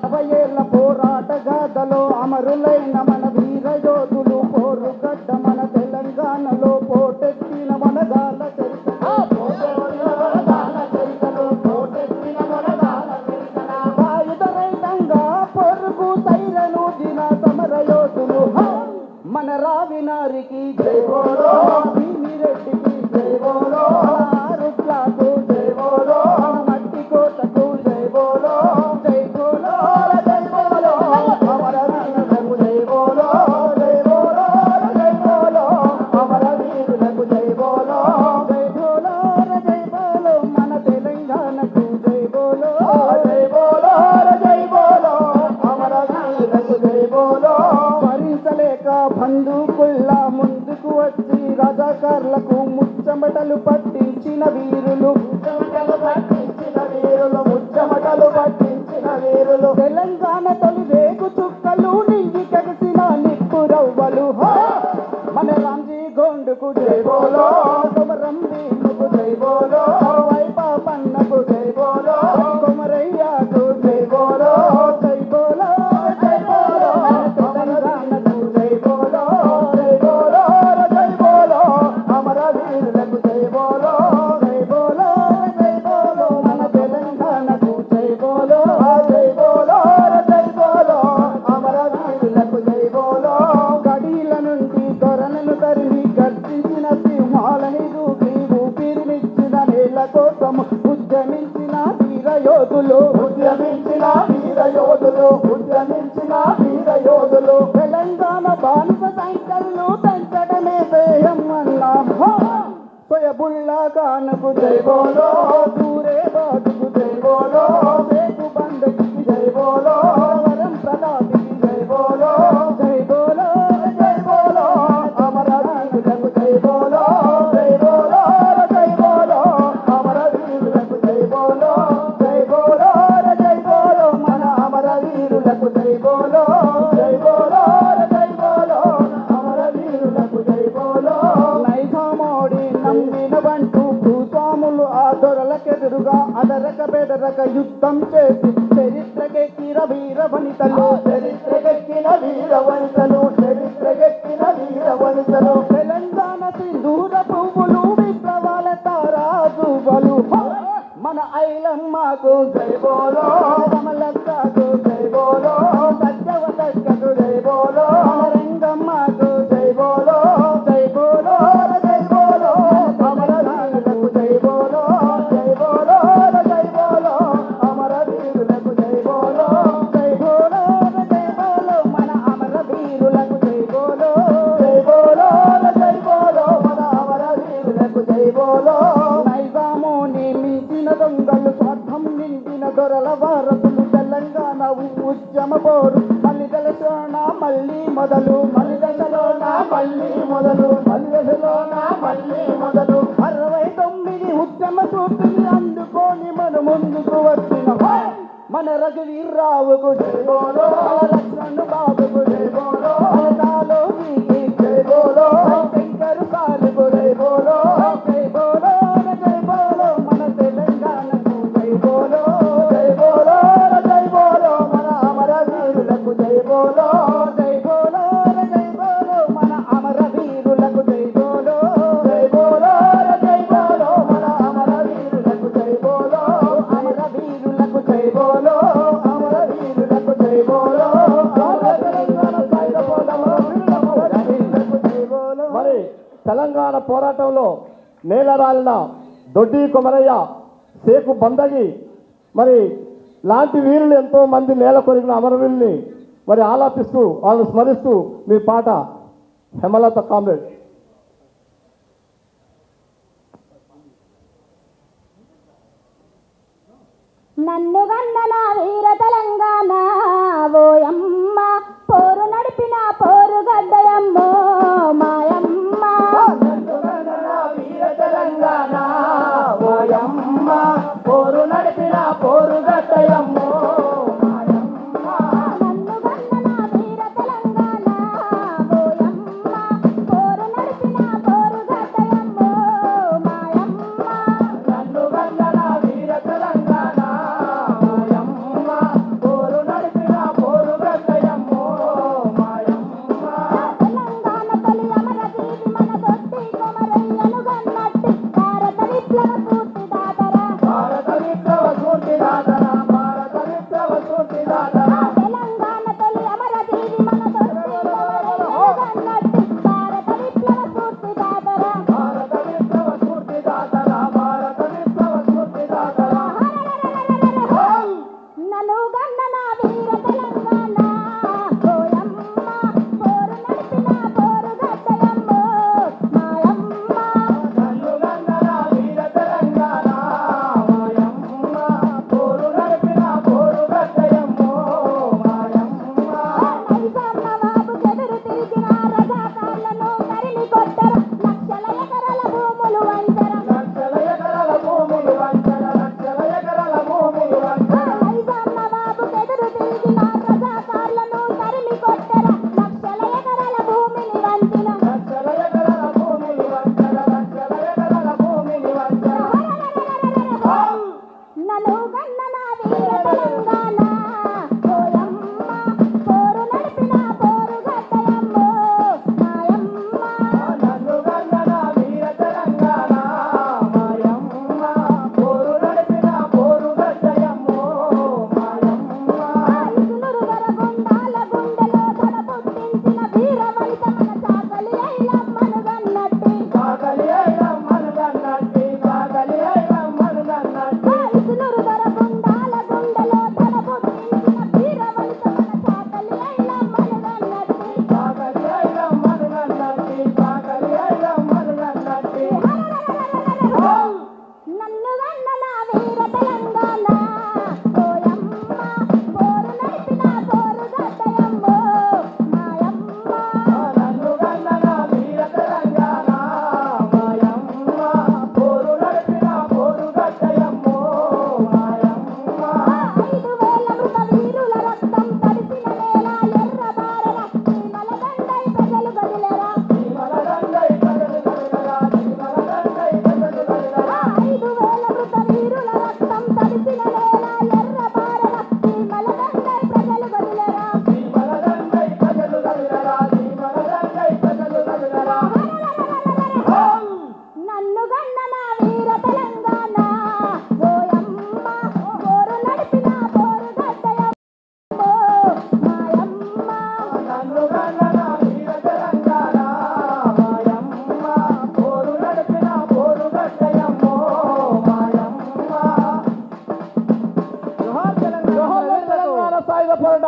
40 ఏళ్ల పోరాట గాథలో అమరులైన మన వీర యోధులు పోరుగడ్డ మన తెలంగాణలో పోటెత్తిన మనగాల సాయుధ రైతంగా పొరుగు తైరను దిన సమర యోధులు మన రావినారికి జై బోలో భీమిరెడ్డికి జై బోలో రుట్లకు జై బోలో మట్టి కోటకు జై బోలో జై బోలో జై బోలో అమరవీరులకు జై బోలో జై బోలో జై బోలో అమరవీరులకు జై బోలో జై బోలో జై బోలో మన తెలంగాణకు జై బోలో జై బోలో జై బోలో అమరవీరులకు జై బోలో భరించలేక బంధుకుళ్ళ ముందుకు వచ్చి రజాకార్లకు ముచ్చమటలు పట్టించిన వీరులు ముచ్చమటలు పట్టించిన వీరులు తెలంగాణ తొలి రేగు చుక్కలు నింగి కగిసిన నిప్పురవ్వలు మన రాంజీ గోండుకు జై బోలో కొమరం భీముకు జై బోలో వైపా పన్నకు జై బోలో కొమరయ్యకు జై బోలో జై బోలో జై బోలో తెలంగాణకు జై బోలో జై బోలో జై బోలో అమరవీరులకు జై బోలో జై బోలో జై బోలో మన తెలంగాణకు జై బోలో జై బోలో జై బోలో అమరవీరులకు జై బోలో బుల్లా కానుకు జై బోలో దూరే బాటుకు జై బోలో సేకు బందకి జై బోలో వరం ప్రతాపికి జై బోలో జై బోలో జై బోలో అమరవీరులకు జై బోలో జై బోలో జై బోలో అమరవీరులకు జై బోలో జై బోలో జై బోలో మన అమరవీరులకు జై బోలో జై బోలో జై బోలో అమరవీరులకు జై బోలో నైజామోడి నమ్మిన బంటూ భూస్వాములు ఆ దొరలకెదురుగా అదరక బెదరక యుద్ధం చేసి చరిత్రకెక్కిన వీర వనితలు చరిత్రకెక్కిన వీర వనితలు చరిత్రకెక్కిన వీర వనితలు తెలంగాణ సింధూర పువ్వులు విప్లవాల తారాజువలు మన ఐలమ్మకు జై బోలో కమలక్కకు జై బోలో సత్యవతక్కకు జై బోలో రంగమ్మకు జై బోలో జై బోలో జై బోలో అమరవీరులకు జై బోలో జై బోలో జై బోలో అమరవీరులకు జై బోలో జై బోలో జై బోలో మన అమరవీరులకు జై బోలో జై బోలో జై బోలో మన అమరవీరులకు జై బోలో నైజాముని మించిన దొంగలు స్వార్థం నిండిన దొరల వారసులు తెలంగాణ ఉద్యమ పోరు మళ్ళీ దశలోన మళ్ళీ మొదలు మళ్ళీ దశలోన మళ్ళీ మొదలు మళ్ళీ దశలోన మళ్ళీ మొదలు 69 ఉద్యమ స్ఫూర్తిని అందుకొని మన ముందుకు వచ్చిన మన రఘువీర్రావుకు జై బోలో లక్ష్మణ్ బాబుకు జై బోలో కాలోజీకి జై బోలో శంకర్ సాలుకు జై బోలో జై బోలో జై బోలో మన తెలంగాణకు జై బోలో జై బోలో జై బోలో మన అమరవీరులకు జై బోలో జై బోలో జై బోలో మన అమరవీరులకు జై బోలో జై బోలో జై బోలో మన అమరవీరులకు జై బోలో అమరవీరులకు జై బోలో అమరవీరులకు జై బోలో మరి తెలంగాణ పోరాటంలో నేలరాలిన దొడ్డి కొమరయ్య సేకు బందగి మరి లాంటి వీరులు ఎంతో మంది నేల కొరిగిన అమరవీరుల్ని మరి ఆలాపిస్తూ వాళ్ళని స్మరిస్తూ మీ పాట హేమలత కామ్రేడ్. నన్ను గన్నన వీర తెలంగాణ ఓయమ్మ పోరు నడిపిన పోరు గడ్డయమ్మో మాయమ్మ నన్ను గన్నన వీర తెలంగాణ ఓయమ్మ పోరు నడిపిన పోరు గట్టయమ్మో మాయమ్మ నన్ను గన్నన వీర తెలంగాణ ఓయమ్మ పోరు నడిపిన పోరు గడ్డయమ్మో మాయమ్మ నన్ను గన్నన వీర తెలంగాణ ఓయమ్మ పోరు నడిపిన పోరు గట్టయమ్మో మాయమ్మ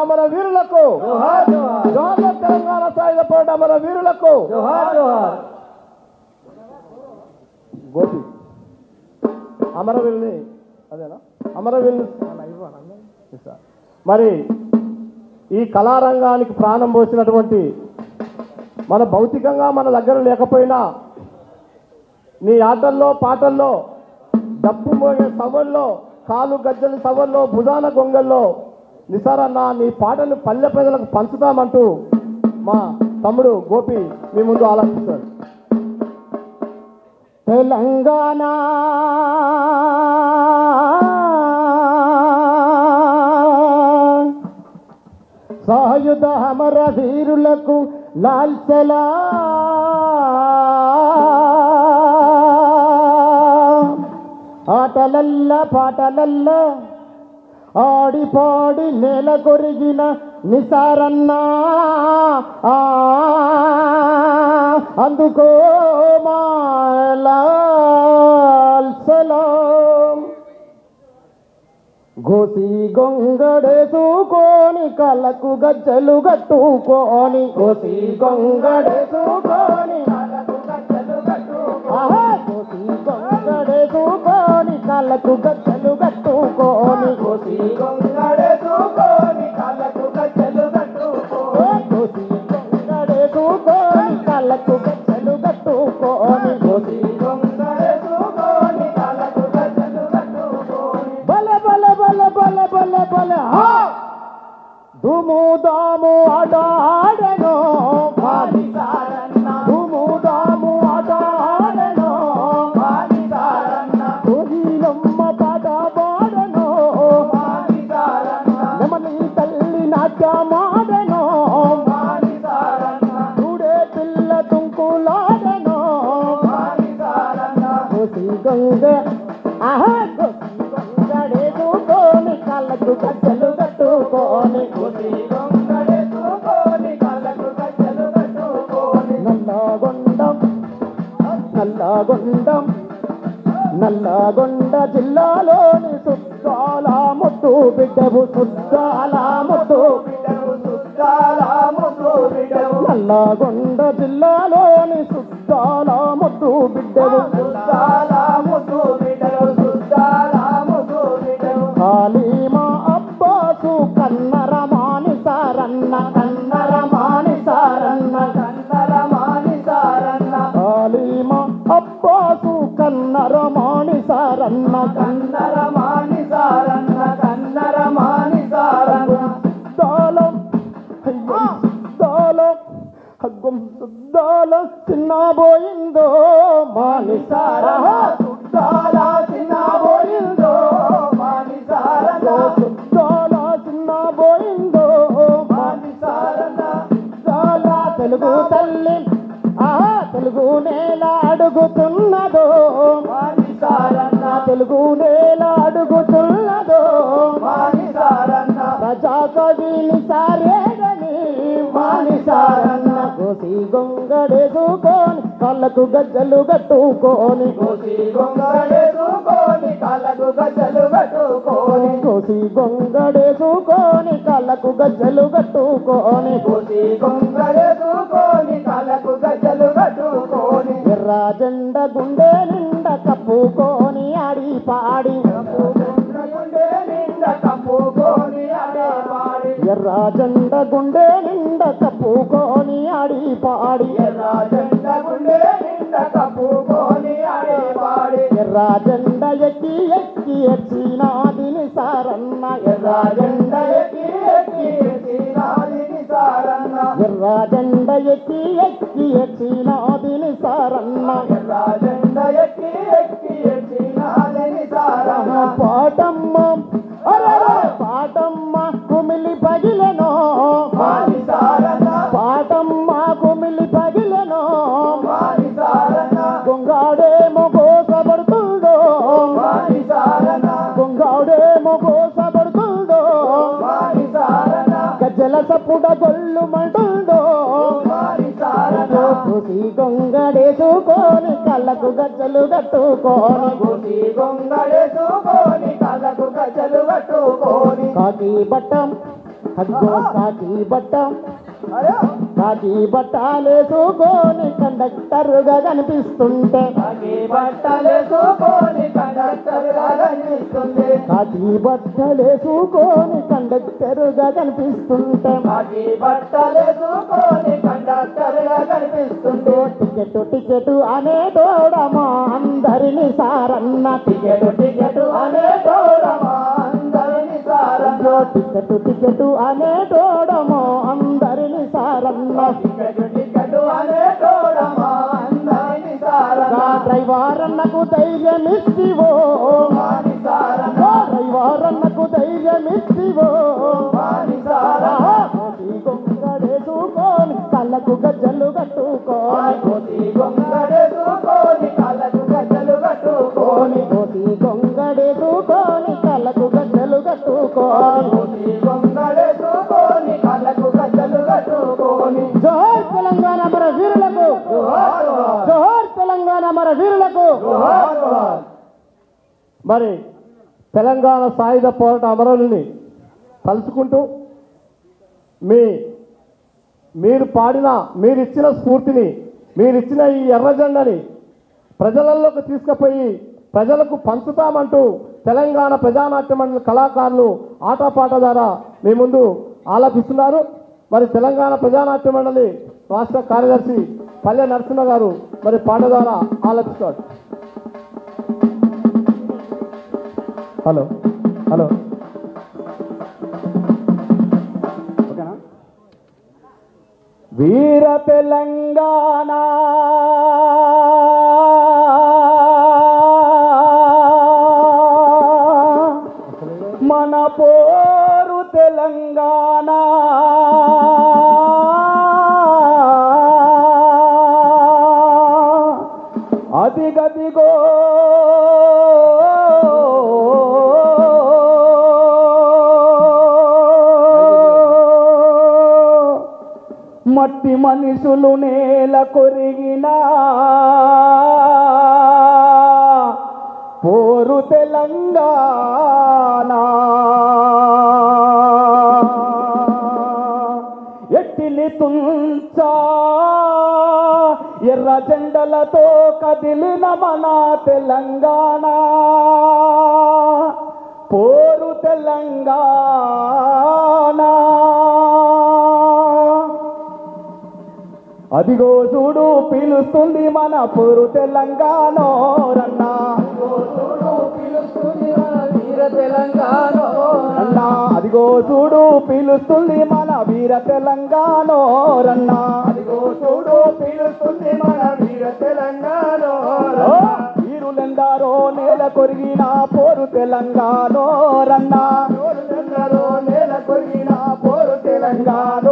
మన వీరులకు జోహార్ తెలంగాణ సాయుధ పోరాట మన వీరులకు గోపి అమరవీరుని అదేనా అమరవీరుని మరి ఈ కళారంగానికి ప్రాణం పోసినటువంటి మన భౌతికంగా మన దగ్గర లేకపోయినా నీ ఆటల్లో పాటల్లో డప్పు మోగే సభల్లో కాలు గజ్జల సభల్లో భుజాన గొంగల్లో నిసారన్న నీ పాటను పల్లె ప్రజలకు పంచుతామంటూ మా తమ్ముడు గోపి మీ ముందు ఆలోచిస్తాడు. తెలంగాణ సాయుధ అమర వీరులకు లాల్ సలాం. ఆటలల్ల పాటలల్ల ఆడిపాడి నేల కొరిగిన నిసారన్నా అందుకో మా లాల్ సలాం. గోసి గొంగడేసుకొని కళ్ళకు గజ్జలు గట్టుకొని గోసి గొంగడేసుకొని గోసి గొంగడేసుకొని కళ్ళకు గజ్జలు గట్టుకొని గోసి గొంగడేసుకొని కళ్ళకు గజ్జలు గట్టుకొని గోసి గొంగడేసుకొని కళ్ళకు గజ్జలు గట్టుకొని గోసి గొంగడేసుకొని కళ్ళకు గజ్జలు గట్టుకొని బల బల బల బల బల బల దుము దాము ఆట ఆడెను దుము దాము ఆట ఆడెను కోగిలమ్మ పాట పాడెను నెమలి తల్లి నాట్యమాడెను చూడే పిల్ల తుంకులాడెను కోసి గంగ కోసి గంగడేసుకొని కళ్ళకు గజ్జలు కట్టుకొని కోసి గంగడేసుకొని కళ్ళకు గజ్జలు కట్టుకొని నల్లగొండ జిల్లాలోని సుద్దాల ముద్దు బిడ్డవు నల్లగొండ జిల్లాలోని సుద్దాల ముద్దు బిడ్డవు కాళీమా అబ్బాసు కన్నరమాని సారన్న కాళీమా అబ్బాసు కన్నరమాని సారన్న సుద్దాల చిన్నబోయిందో మానిసార సుద్దాల చిన్నబోయిందో తెలుగు తల్లి తెలుగు నేల అడుగుతున్నదో తెలుగు నేల అడుగుతున్నదో ప్రజా కవిని సారేగని మానిసారన్న కోసి గొంగడేసుకొని కళ్ళకు గజ్జలు కట్టుకొని కోసి గొంగడేసుకొని కళ్ళకు గజ్జలు కట్టుకొని కోసి గొంగడేసుకొని కళ్ళకు గజ్జలు కట్టుకొని కోసి గొంగడేసుకొని కళ్ళకు గజ్జలు కట్టుకొని ఎర్ర జెండ గుండె నిండా కప్పుకొని ఆడి పాడి ఎర్ర జెండ గుండె నిండా కప్పుకొని ఆడి పాడి ఎర్ర జెండ ఎక్కి ఎక్కి ఎచ్చినాదిని సారన్న ఎర్ర జెండ ఎక్కి ఎక్కి ఎచ్చినాదిని సారన్న ఎర్ర జెండ ఎక్కి ఎక్కి ఎచ్చినాదిని సారన్న ఎర్ర జెండ ఎక్కి ఎక్కి ఎచ్చినాదిని సారన్న పాటమ్మ పాటమ్మ కుమిలి పగిలెనో పాటమ్మ కుమిలి పగిలెనో గొంగాడేమో గోసపడుతుందో గొంగాడేమో గోసపడుతుందో గజ్జల సప్పుడ గొల్లు మంటుందో గుసి గొంగడేసుకొని కళ్ళకు గజ్జలు కట్టుకొని గుసి గొంగడేసుకొని కళ్ళకు గజ్జలు కట్టుకొని కాకి బట్టం అగ్గో కాకి బట్టం కాకి బట్టాలేసుకొని కండక్టర్గా కనిపిస్తుంటే కాకి బట్టలేసుకొని కండక్టర్గా కనిపిస్తుంది కాకి బట్టలేసుకొని కండక్టర్గా కనిపిస్తుంటే కాకి బట్టలేసుకొని కండక్టర్గా కనిపిస్తుంది టికెట్ టికెట్ అనేటోడమా అందరిని సారన్న టికెట్ టికెట్ అనేటోడమా అందరిని సారన్న టికెట్ టికెట్ అనేటోడమో అందరిని సారన్న టికెట్ టికెట్ అనేటోడమా అందరిని సారన్న డ్రైవర్ అన్నకు ధైర్యమిస్తివో వాని సారన్న డ్రైవర్ అన్నకు ధైర్యమిస్తివో వాని సారన్న గొంగడేసుకొని కళ్ళకు గజ్జలు కట్టుకోని కోసి గొంగడేసుకొని కళ్ళకు గజ్జలు కట్టుకొని కోసి గొంగడేసుకొని కళ్ళకు గజ్జలు కట్టుకోని కోసి గొంగడేసుకొని కళ్ళకు గజ్జలు కట్టుకొని జోహార్ తెలంగాణ మన వీరులకు జోహార్ తెలంగాణ మన వీరులకు మరి తెలంగాణ సాయుధ పోరాట అమరులని తలుచుకుంటూ మీరు పాడిన మీరిచ్చిన స్ఫూర్తిని మీరిచ్చిన ఈ ఎర్రజెండని ప్రజలలోకి తీసుకుపోయి ప్రజలకు పంచుతామంటూ తెలంగాణ ప్రజానాట్య మండలి కళాకారులు ఆటపాట ద్వారా మీ ముందు ఆలపిస్తున్నారు. మరి తెలంగాణ ప్రజానాట్య మండలి రాష్ట్ర కార్యదర్శి పల్లె నరసింహ గారు మరి పాట ద్వారా ఆలపిస్తాడు. హలో హలో ఓకేనా? వీర తెలంగాణ మన పోరు తెలంగాణ అదిగదిగో మట్టి మనుషులు నేల కొరిగినా పోరు తెలంగాణ ఎట్టిలి తుంచా ఎర్ర జెండలతో కదిలిన మన తెలంగాణ పోరు తెలంగాణ అదిగో చూడు పిలుస్తుంది మన పోరు తెలంగాణ రన్నా వీర తెలంగాణ రన్నా అదిగో చూడు పిలుస్తుంది మన వీర తెలంగాణ రన్నా అదిగో చూడు పిలుస్తుంది మన వీర తెలంగాణ వీరులెందరో నేల కొరిగిన పోరు తెలంగాణ రన్నా నేల కొరిగిన పోరు తెలంగాణ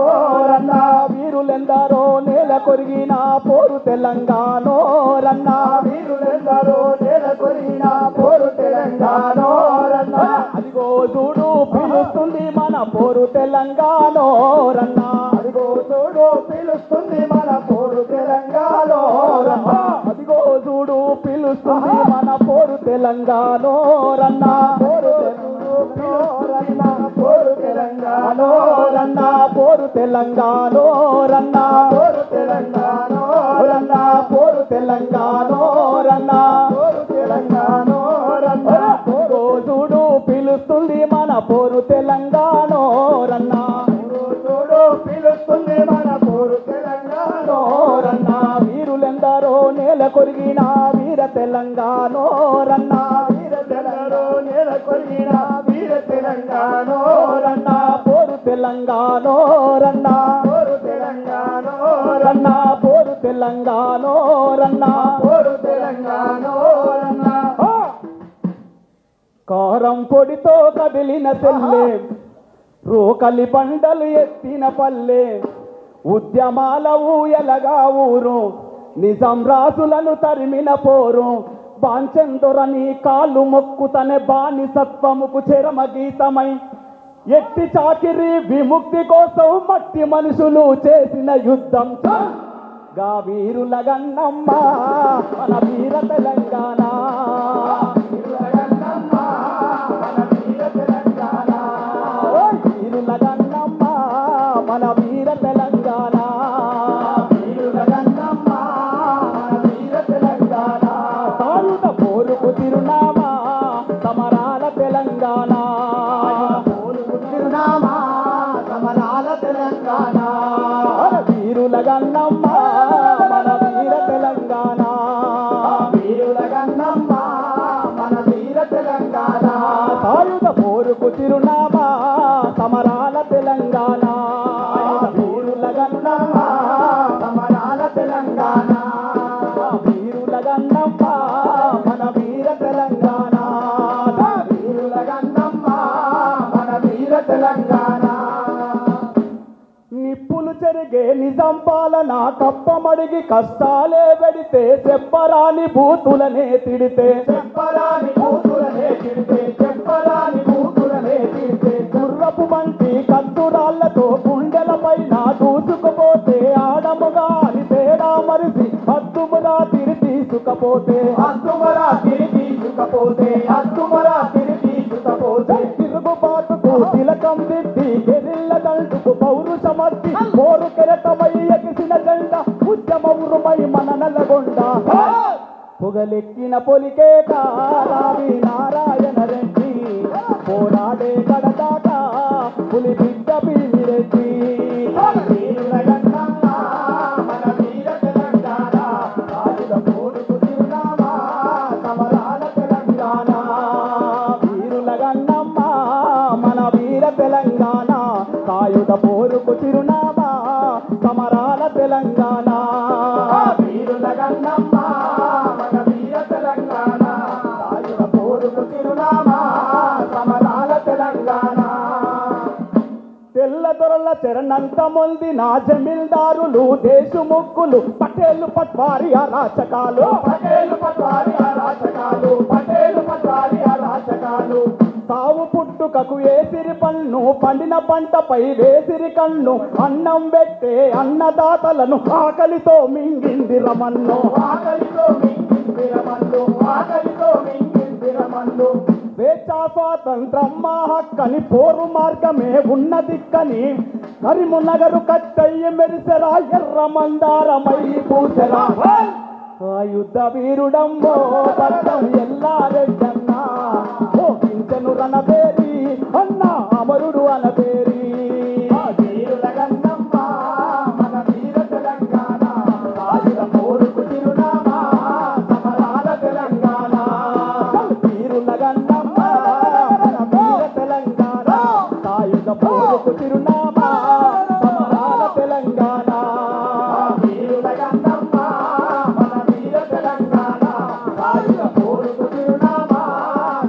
రన్నా వీరులెందరో నేల కొరిగిన పోరు తెలంగాణ రన్నా వీరులెందరో నేల కొరిగిన పోరు తెలంగాణ అదిగో చూడు పిలుస్తుంది మన పోరు తెలంగాణ రన్నా అదిగో చూడు పిలుస్తుంది మన పోరు తెలంగాణ అదిగో చూడు పిలుస్తుంది మన పోరు తెలంగాణ రన్నా పోరు తెలంగాణ రన్నా పోరు తెలంగాణ రన్నా పోరు తెలంగాణ రన్నా పోరు తెలంగాణ రన్నా పోరు తెలంగాణ అదిగో చూడు పిలుస్తుంది మన పోరు తెలంగాణ రన్నా చూడు పిలుస్తుంది మన పోరు తెలంగాణ రన్నా వీరులెందరో నేల కొరిగిన వీర తెలంగాణ రన్నా వీరజెండలో నేల కొరిగిన వీర తెలంగాణ రన్నా పోరు తెలంగాణ రన్నా పోరు తెలంగాణ రన్నా పోరు తెలంగాణ రన్నా పోరు తెలంగాణ కారం పొడితో కదిలిన తెల్లే రోకలి బండలు ఎత్తిన పల్లె ఉద్యమాల ఊయలగా ఊరు నిజాం రాజులను తరిమిన పోరు బాంచెందొరని కాళ్ళు మొక్కుతనే బానిసత్వముకు చరమ గీతమై ఎట్టి చాకిరి విముక్తి కోసం మట్టి మనుషులు చేసిన యుద్ధం గా వీరుల గన్నమ్మ మన వీర తెలంగాణ వీరుల గన్నమ్మ మన వీర తెలంగాణ వీరుల గన్నమ్మ మన వీర తెలంగాణ వీరుల గన్నమ్మ మన వీర తెలంగాణ సాయుధ పోరుకు తిరునామా సమరాల తెలంగాణ పోరుకు తిరునామా సమరాల తెలంగాణ వీరుల గన్నమ్మ మన వీర తెలంగాణ వీరుల గన్నమ్మ మన వీర తెలంగాణ సాయుధ పోరుకు తిరునామా సమరాల తెలంగాణ వీరుల గన్నమ్మ సమరాల తెలంగాణ వీరుల గన్నమ్మ మన వీర తెలంగాణ వీరుల గన్నమ్మ మన వీర తెలంగాణ నిప్పులు చెరిగే నిజాం పాలన కప్పమడిగి కష్టాలే వెడితే చెప్పరాని బూతులనే తిడితే చెప్పరాని బూతులనే తిడితే చెప్పరాని బూతులనే తిడితే గుర్రపు వంటి కత్తురాళ్లతో గుండెల పైన దూసుకుపోతే ఆడముగా అని తేడా మరిసి హద్దుమురా తిరి తీసుకపోతే హద్దుమరా తిరి తీసుకపోతే హద్దుమరా తిరి తీసుకపోతే తిరుగుబాటుకు తిలకం దిద్ది గెరిల్ల దండుకు పౌరుషమర్చి పోరు కెరటమై ఎగిసిన జెండా ఉద్యమౌరుమై మన నల్లగొండ పొగలెక్కిన పొలికేట రావి నారాయణ రెడ్డి పోరాడే కడదాట పులి బిడ్డ పీమిరెడ్డి వీరుల గన్నమ్మ మన వీర తెలంగాణ రాజుల పోరుకు తిరునామా సమరాల తెలంగాణ వీరుల గన్నమ్మ మన వీర తెలంగాణ సాయుధ పోరుకు తిరునామా సమరాల తెలంగాణ వీరుల గన్నమ్మ మన వీర తెలంగాణ సాయుధ పోరుకు తిరునామా సమరాల తెలంగాణ తెల్ల దొరల చెరనంత మొంది నా జమీల్దారులు దేశముక్కులు పటేలు పట్వారి అరాచకాలు పటేలు పట్వారి అరాచకాలు పటేలు పట్వారి అరాచకాలు సావు పుట్టుకకు వేసిరి పన్ను పండిన పంటపై వేసిరి కన్ను అన్నం పెట్టే అన్నదాతలను ఆకలితో మింగింది రమన్ను ఆకలితో మింగింది రమన్ను ఆకలితో మింగింది రమన్ను స్వేచ్ఛా స్వాతంత్రం మా హక్కని పోరు మార్గమే ఉన్న దిక్కని కరీంనగరు కట్టయ్య మెరిసెరా ఎర్ర మందారమై పూసెరా యుద్ధ వీరుడమ్మో పట్టం ఎల్లారెడ్డన్నా ఓహించను రణబేరి అన్న అమరుడు అనబేరి వీరుల గన్నమ్మ మన వీర తెలంగాణ రాజుల పోరుకు తిరునామా సమరాల తెలంగాణ వీరుల గన్నమ్మ మన వీర తెలంగాణ సాయుధ పోరుకు తిరునామా సమరాల తెలంగాణ వీరుల గన్నమ్మ మన వీర తెలంగాణ సాయుధ పోరుకు తిరునామా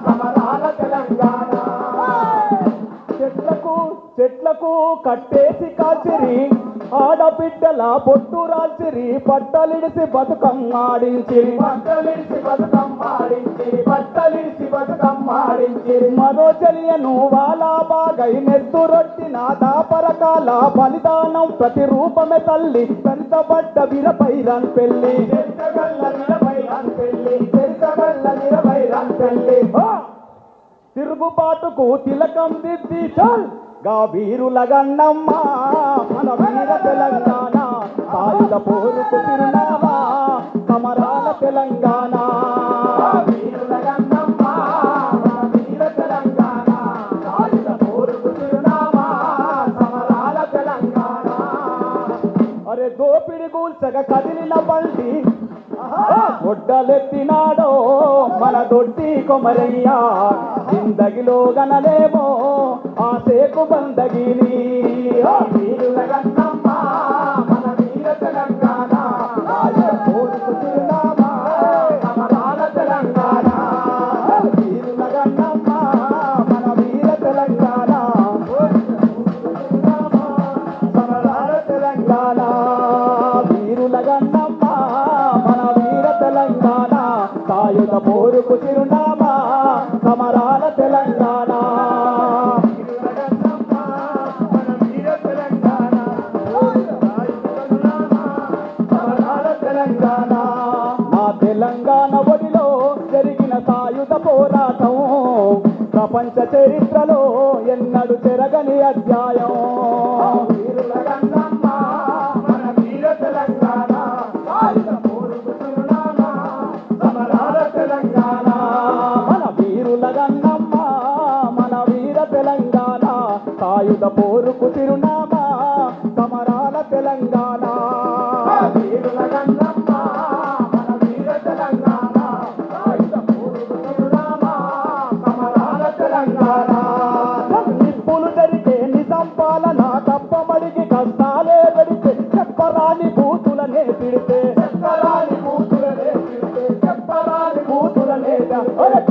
సమరాల తెలంగాణ చెట్లకు కట్టేసి కాల్చిరి ఆడబిడ్డల పొట్టు రాల్చిరి పట్టలిడిసి బతుకమ్మాడించిరి పట్టలిడిసి బతుకమ్మాడించిరి పట్టలిడిసి బతుకమ్మాడించిరి మరో చెలియను వాలా బాగై నెత్తురొట్టిన దాపరకాల బలిదానం ప్రతిరూపమే తల్లి పెంచబడ్డ విరపైరన్ పెళ్లి చెరితగల్ల విరపైరన్ పెళ్లి చెరితగల్ల విరపైరన్ పెళ్లి తిరుగుబాటుకు తిలకం దిద్ది చల్ గా వీరుల గన్నమ్మ మన వీర తెలంగాణ సాయుధ పోరుకు తిరునామా సమరాల తెలంగాణ వీరుల గన్నమ్మ మన వీర తెలంగాణ సాయుధ పోరుకు తిరునామా సమరాల తెలంగాణ అరే దోపిడి గూల్చగ కదిలిన బండి ఒడ్డలెత్తినాడో మన దొడ్డి కొమరయ్యా జిందగిలో గనలేమో ఆ సేకు బందగిని వీరుల గన్నమ్మ మన వీర తెలంగాణ రాజుల పోరుకు తిరునామా సమరాల తెలంగాణ వీరుల గన్నమ్మ మన వీర తెలంగాణ సమరాల తెలంగాణ వీరుల గన్నమ్మ మన వీర తెలంగాణ సాయుధ పోరుకు చిరునామా సమరాల తెలంగాణ మన వీర తెలంగాణ తెలంగాణ మా తెలంగాణ ఒడిలో జరిగిన సాయుధ పోరాటం ప్రపంచ చరిత్రలో ఎన్నడు చెరగని అధ్యాయం వీరుల గన్నమ్మ మన వీర తెలంగాణ సాయుధ పోరుకు చిరునామా సమరాల తెలంగాణ మన వీరుల గన్నమ్మ మన వీర తెలంగాణ సాయుధ పోరుకు చిరునామా సమరాల తెలంగాణ వీరుల గన్నమ్మ మన వీర తెలంగాణ సాయుధ పోరుకు చిరునామా సమరాల తెలంగాణ నిప్పులు జరిగే నిజాం పాలన తప్పమడిగి కష్టాలే పెడితే చెప్పరాని బూతులనే పిడితే చెప్పరాని బూతులనే పిడితే చెప్పరాని బూతులనే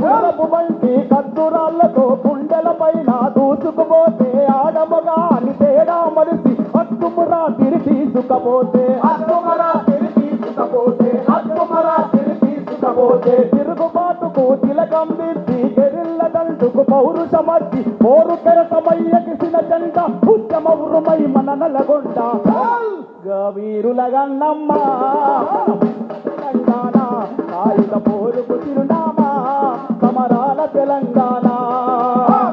గుర్రపు వంటి కద్దురాళ్లతో గుండెల పైన దూసుకుపోతే ఆడమగా అని తేడా మరిసి అత్తుమరా తిరి తీసుకపోతే అత్తుమరా తిరి తీసుకపోతే అత్తుమరా తిరి తీసుకపోతే తిరుగుబాటుకు తిలకం దిద్ది గెరిల్ల దండుకు పౌరుషమర్చి పోరు కెరటమయ్యకిసిన జెండ ఉద్యమ ఉరుమై మన నలగొండ వీరుల గన్నమ్మ తెలంగాణ సాయుధ పోరుకు చిరునామా సమరాల తెలంగాణ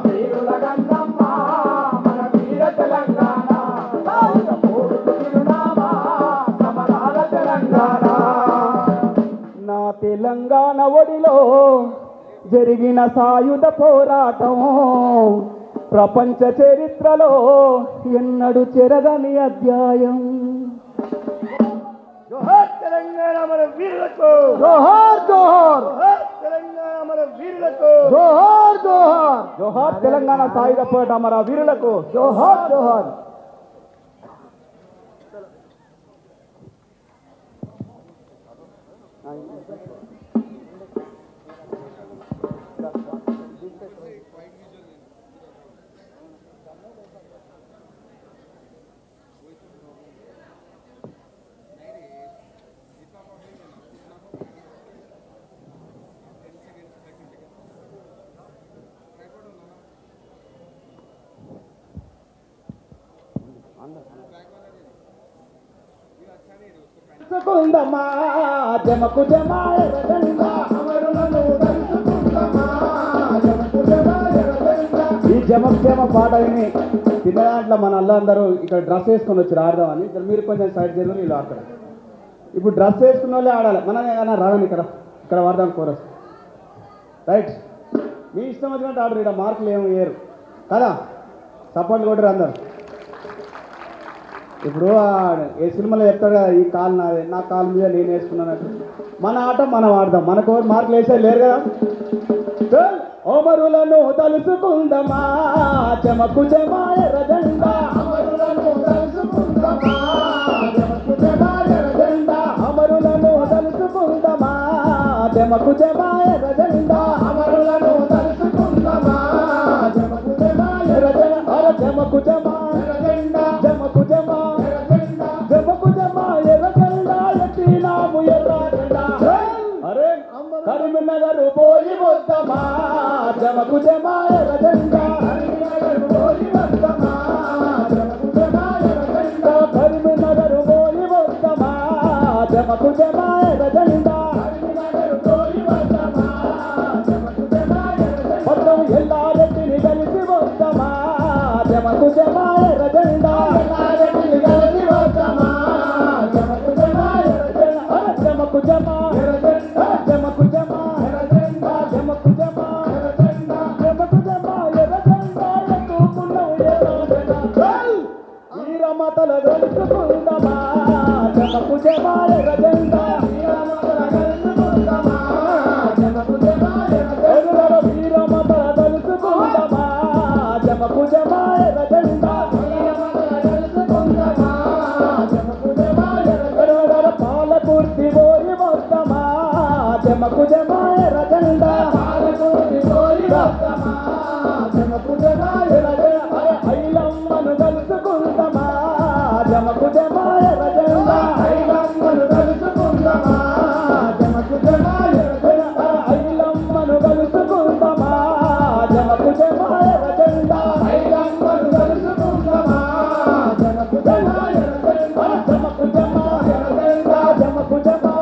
వీరుల గన్నమ్మ మన వీర తెలంగాణ సాయుధ పోరుకు చిరునామా సమరాల తెలంగాణ నా తెలంగాణ ఒడిలో జరిగిన సాయుధ పోరాటం ప్రపంచ చరిత్రలో ఎన్నడు చెరగని అధ్యాయం జోహార్ తెలంగాణ మన వీరులకు జోహార్ జోహార్ జోహార్ తెలంగాణ మన వీరులకు జోహార్ జోహార్ జోహార్ తెలంగాణ సాయుధ పోరాట మన వీరులకు జోహార్ జోహార్ కుందమా జమకు జమాయ రజంగా అమరులను దర్శకుందమా జమకు జమాయ రజంగా ఈ జమ పాట విని తిన్న దాంట్లో మన అల్లందరూ ఇక్కడ డ్రెస్ వేసుకొని వచ్చి ఆడదామని మీరు కొంచెం సైడ్ జరిగి వీళ్ళు అక్కడ ఇప్పుడు డ్రెస్ వేసుకున్న వాళ్ళే ఆడాలి మనం ఏమైనా రాదని ఇక్కడ వాడదాం కోరస్ రైట్ మీ ఇష్టం వచ్చినట్టు ఆడరు ఇక్కడ మార్కులు ఏమి వేయరు కదా సపోర్ట్ కొట్టరు అందరు ఇప్పుడు ఏ సినిమాలో చెప్తాడు కదా ఈ కాలు నాదే నా కాలు మీద నేను వేసుకున్నాను మన ఆట మనం ఆడదాం మనకు మార్కులు వేసేది లేరు కదా ఓమరులను తలుసుకుందమా చెమకు చెమాయ రజండా అమరులను తలుసుకుందమా చెమకు చెమాయ రజండా అమరులను తలుసుకుందమా చెమకు చెమాయ రజండా అమరులను తలుసుకుందమా చెమకు చెమాయ రజండా చెమకు చెమాయ రజండా చెమకు చెమా జమకు జమా ఎర్రజెండా ఎత్తినాము ఎర్రజెండా అరే కరీంనగర్ పోయి వద్దమా జమకు జమా ఎర్రజెండా కరీంనగర్ పోయి వద్దమా జమకు జమా ఎర్రజెండా కరీంనగర్ పోయి వద్దమా జమకు జమా ఎర్రజెండా కరీంనగర్ పోయి వద్దమా జమకు జమా ఎర్రజెండా మొత్తం ఎల్లారెడ్డిని కలిసి వద్దమా జమకు జమా ఎర్రజెండా ఎల్లారెడ్డిని కలిసి వద్దమా జమకు జమా ఎర్రజెండా జమకు జమా ఎర్రజెండా జమకు జమా ఎర్రజెండా జమకు జమా ఎర్రజెండా జమకు జమా ఎర్రజెండా ఎత్తుకున్నావు ఎర్రజెండా వీరమతల గెలుచుకుందమా జమకు జమా ఎర్రజెండా వీరమతల గెలుచుకుందమా జమకు జమా ఎర్రజెండా వీరమతల గెలుచుకుందమా జమకు జమా ఎర్రజెండా వీరమతల గెలుచుకుందమా జమకు జమా ఎర్రజెండా పాలకుర్తి పోయి వద్దమా జమకు జమా ఎర్రజెండా పాలకుర్తి పోయి వద్దమా జమకు జమా ఎర్రజెండా ఐలమ్మను కలుసుకుందమా జమకు జమా ఎర్రజెండా ఐలమ్మను కలుసుకుందమా జమకు జమా ఎర్రజెండా ఐలమ్మను కలుసుకుందమా జమకు జమా ఎర్రజెండా ఐలమ్మను కలుసుకుందమా జమకు జమా ఎర్రజెండా జమకు జమా ఎర్రజెండా జమకు జమా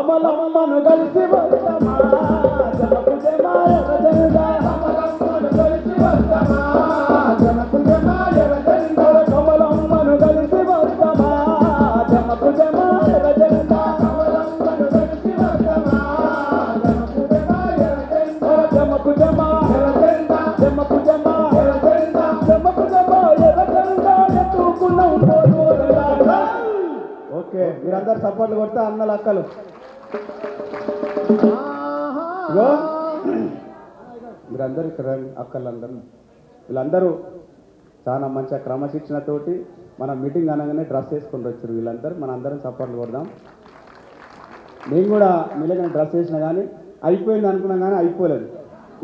కమలమ్మను కలిసి వస్తమా జమకు జమా ఎర్రజెండా కమలమ్మను కలిసి వస్తమా జమకు జమా ఎర్రజెండా కమలమ్మను కలిసి వస్తమా జమకు జమా ఎర్రజెండా కమలమ్మను కలిసి వస్తమా జమకు జమా ఎర్రజెండా జమకు జమా ఎర్రజెండా జమకు జమా ఎర్రజెండా జమకు జమా ఎర్రజెండా ఎత్తుకున్నాం పోరాడా. ఓకే మీరందరూ సపోర్ట్లు కొడితే అన్నలు అక్కలు ఇగో మీరందరూ ఇక్కడ అక్కలందరూ వీళ్ళందరూ చాలా మంచిగా క్రమశిక్షణతోటి మన మీటింగ్ అనగానే డ్రెస్ వేసుకొని వచ్చారు వీళ్ళందరూ మన అందరం సపోర్ట్లు కొడదాం. నేను కూడా మీలాగానే డ్రెస్ వేసినా కానీ అయిపోయింది అనుకున్నాం కానీ అయిపోలేదు.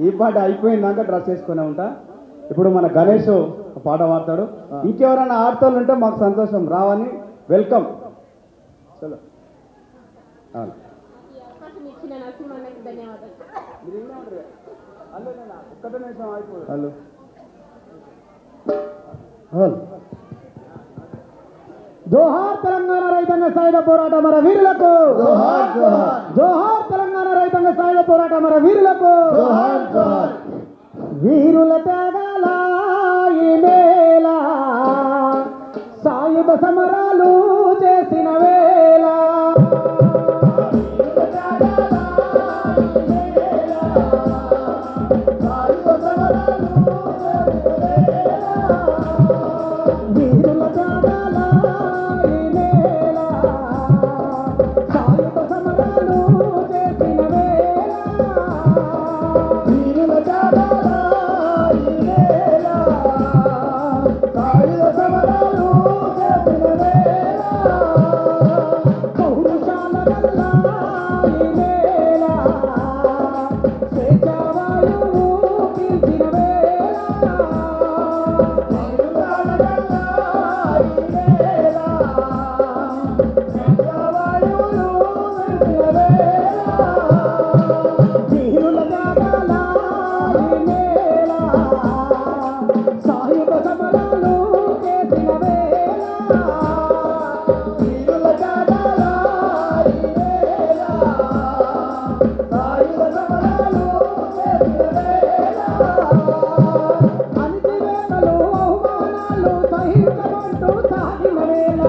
ఈ పాట అయిపోయిందాక డ్రెస్ వేసుకునే ఉంటా. ఇప్పుడు మన గణేష్ పాట పాడతాడు. ఇంకెవరైనా ఆడతాళ్ళు ఉంటే మాకు సంతోషం రావని వెల్కమ్. చలో హలో జోహార్ తెలంగాణ రైతాంగ సాయుధ పోరాట మన వీరులకు జోహార్ తెలంగాణ రైతాంగ సాయుధ పోరాట మన వీరులకు వీరుల త్యాగాల ఈ నేల సాయుధ సమరాలు చేసిన వేళ వీరుల త్యాగాల ఈ నేల సాయుధ సమరాలు చేసిన వేళ వీరుల త్యాగాల ఈ నేల సాయుధ సమరాలు చేసిన వేళ పౌరుషాల వల్ల ఈ నేల స్వేచ్ఛావాయువు పీల్చిన వేళ పౌరుషాల వల్ల ఈ నేల స్వేచ్ఛావాయువులు పీల్చిన వేళ వీరుల త్యాగాల ఈ నేల సాయుధ సమరాలు చేసిన వేళ వీరుల త్యాగాల ఈ నేల సాయుధ సమరాలు చేసిన వేళ అణిచివేతలు అవమానాలు సహించమంటూ సాగిన వేళ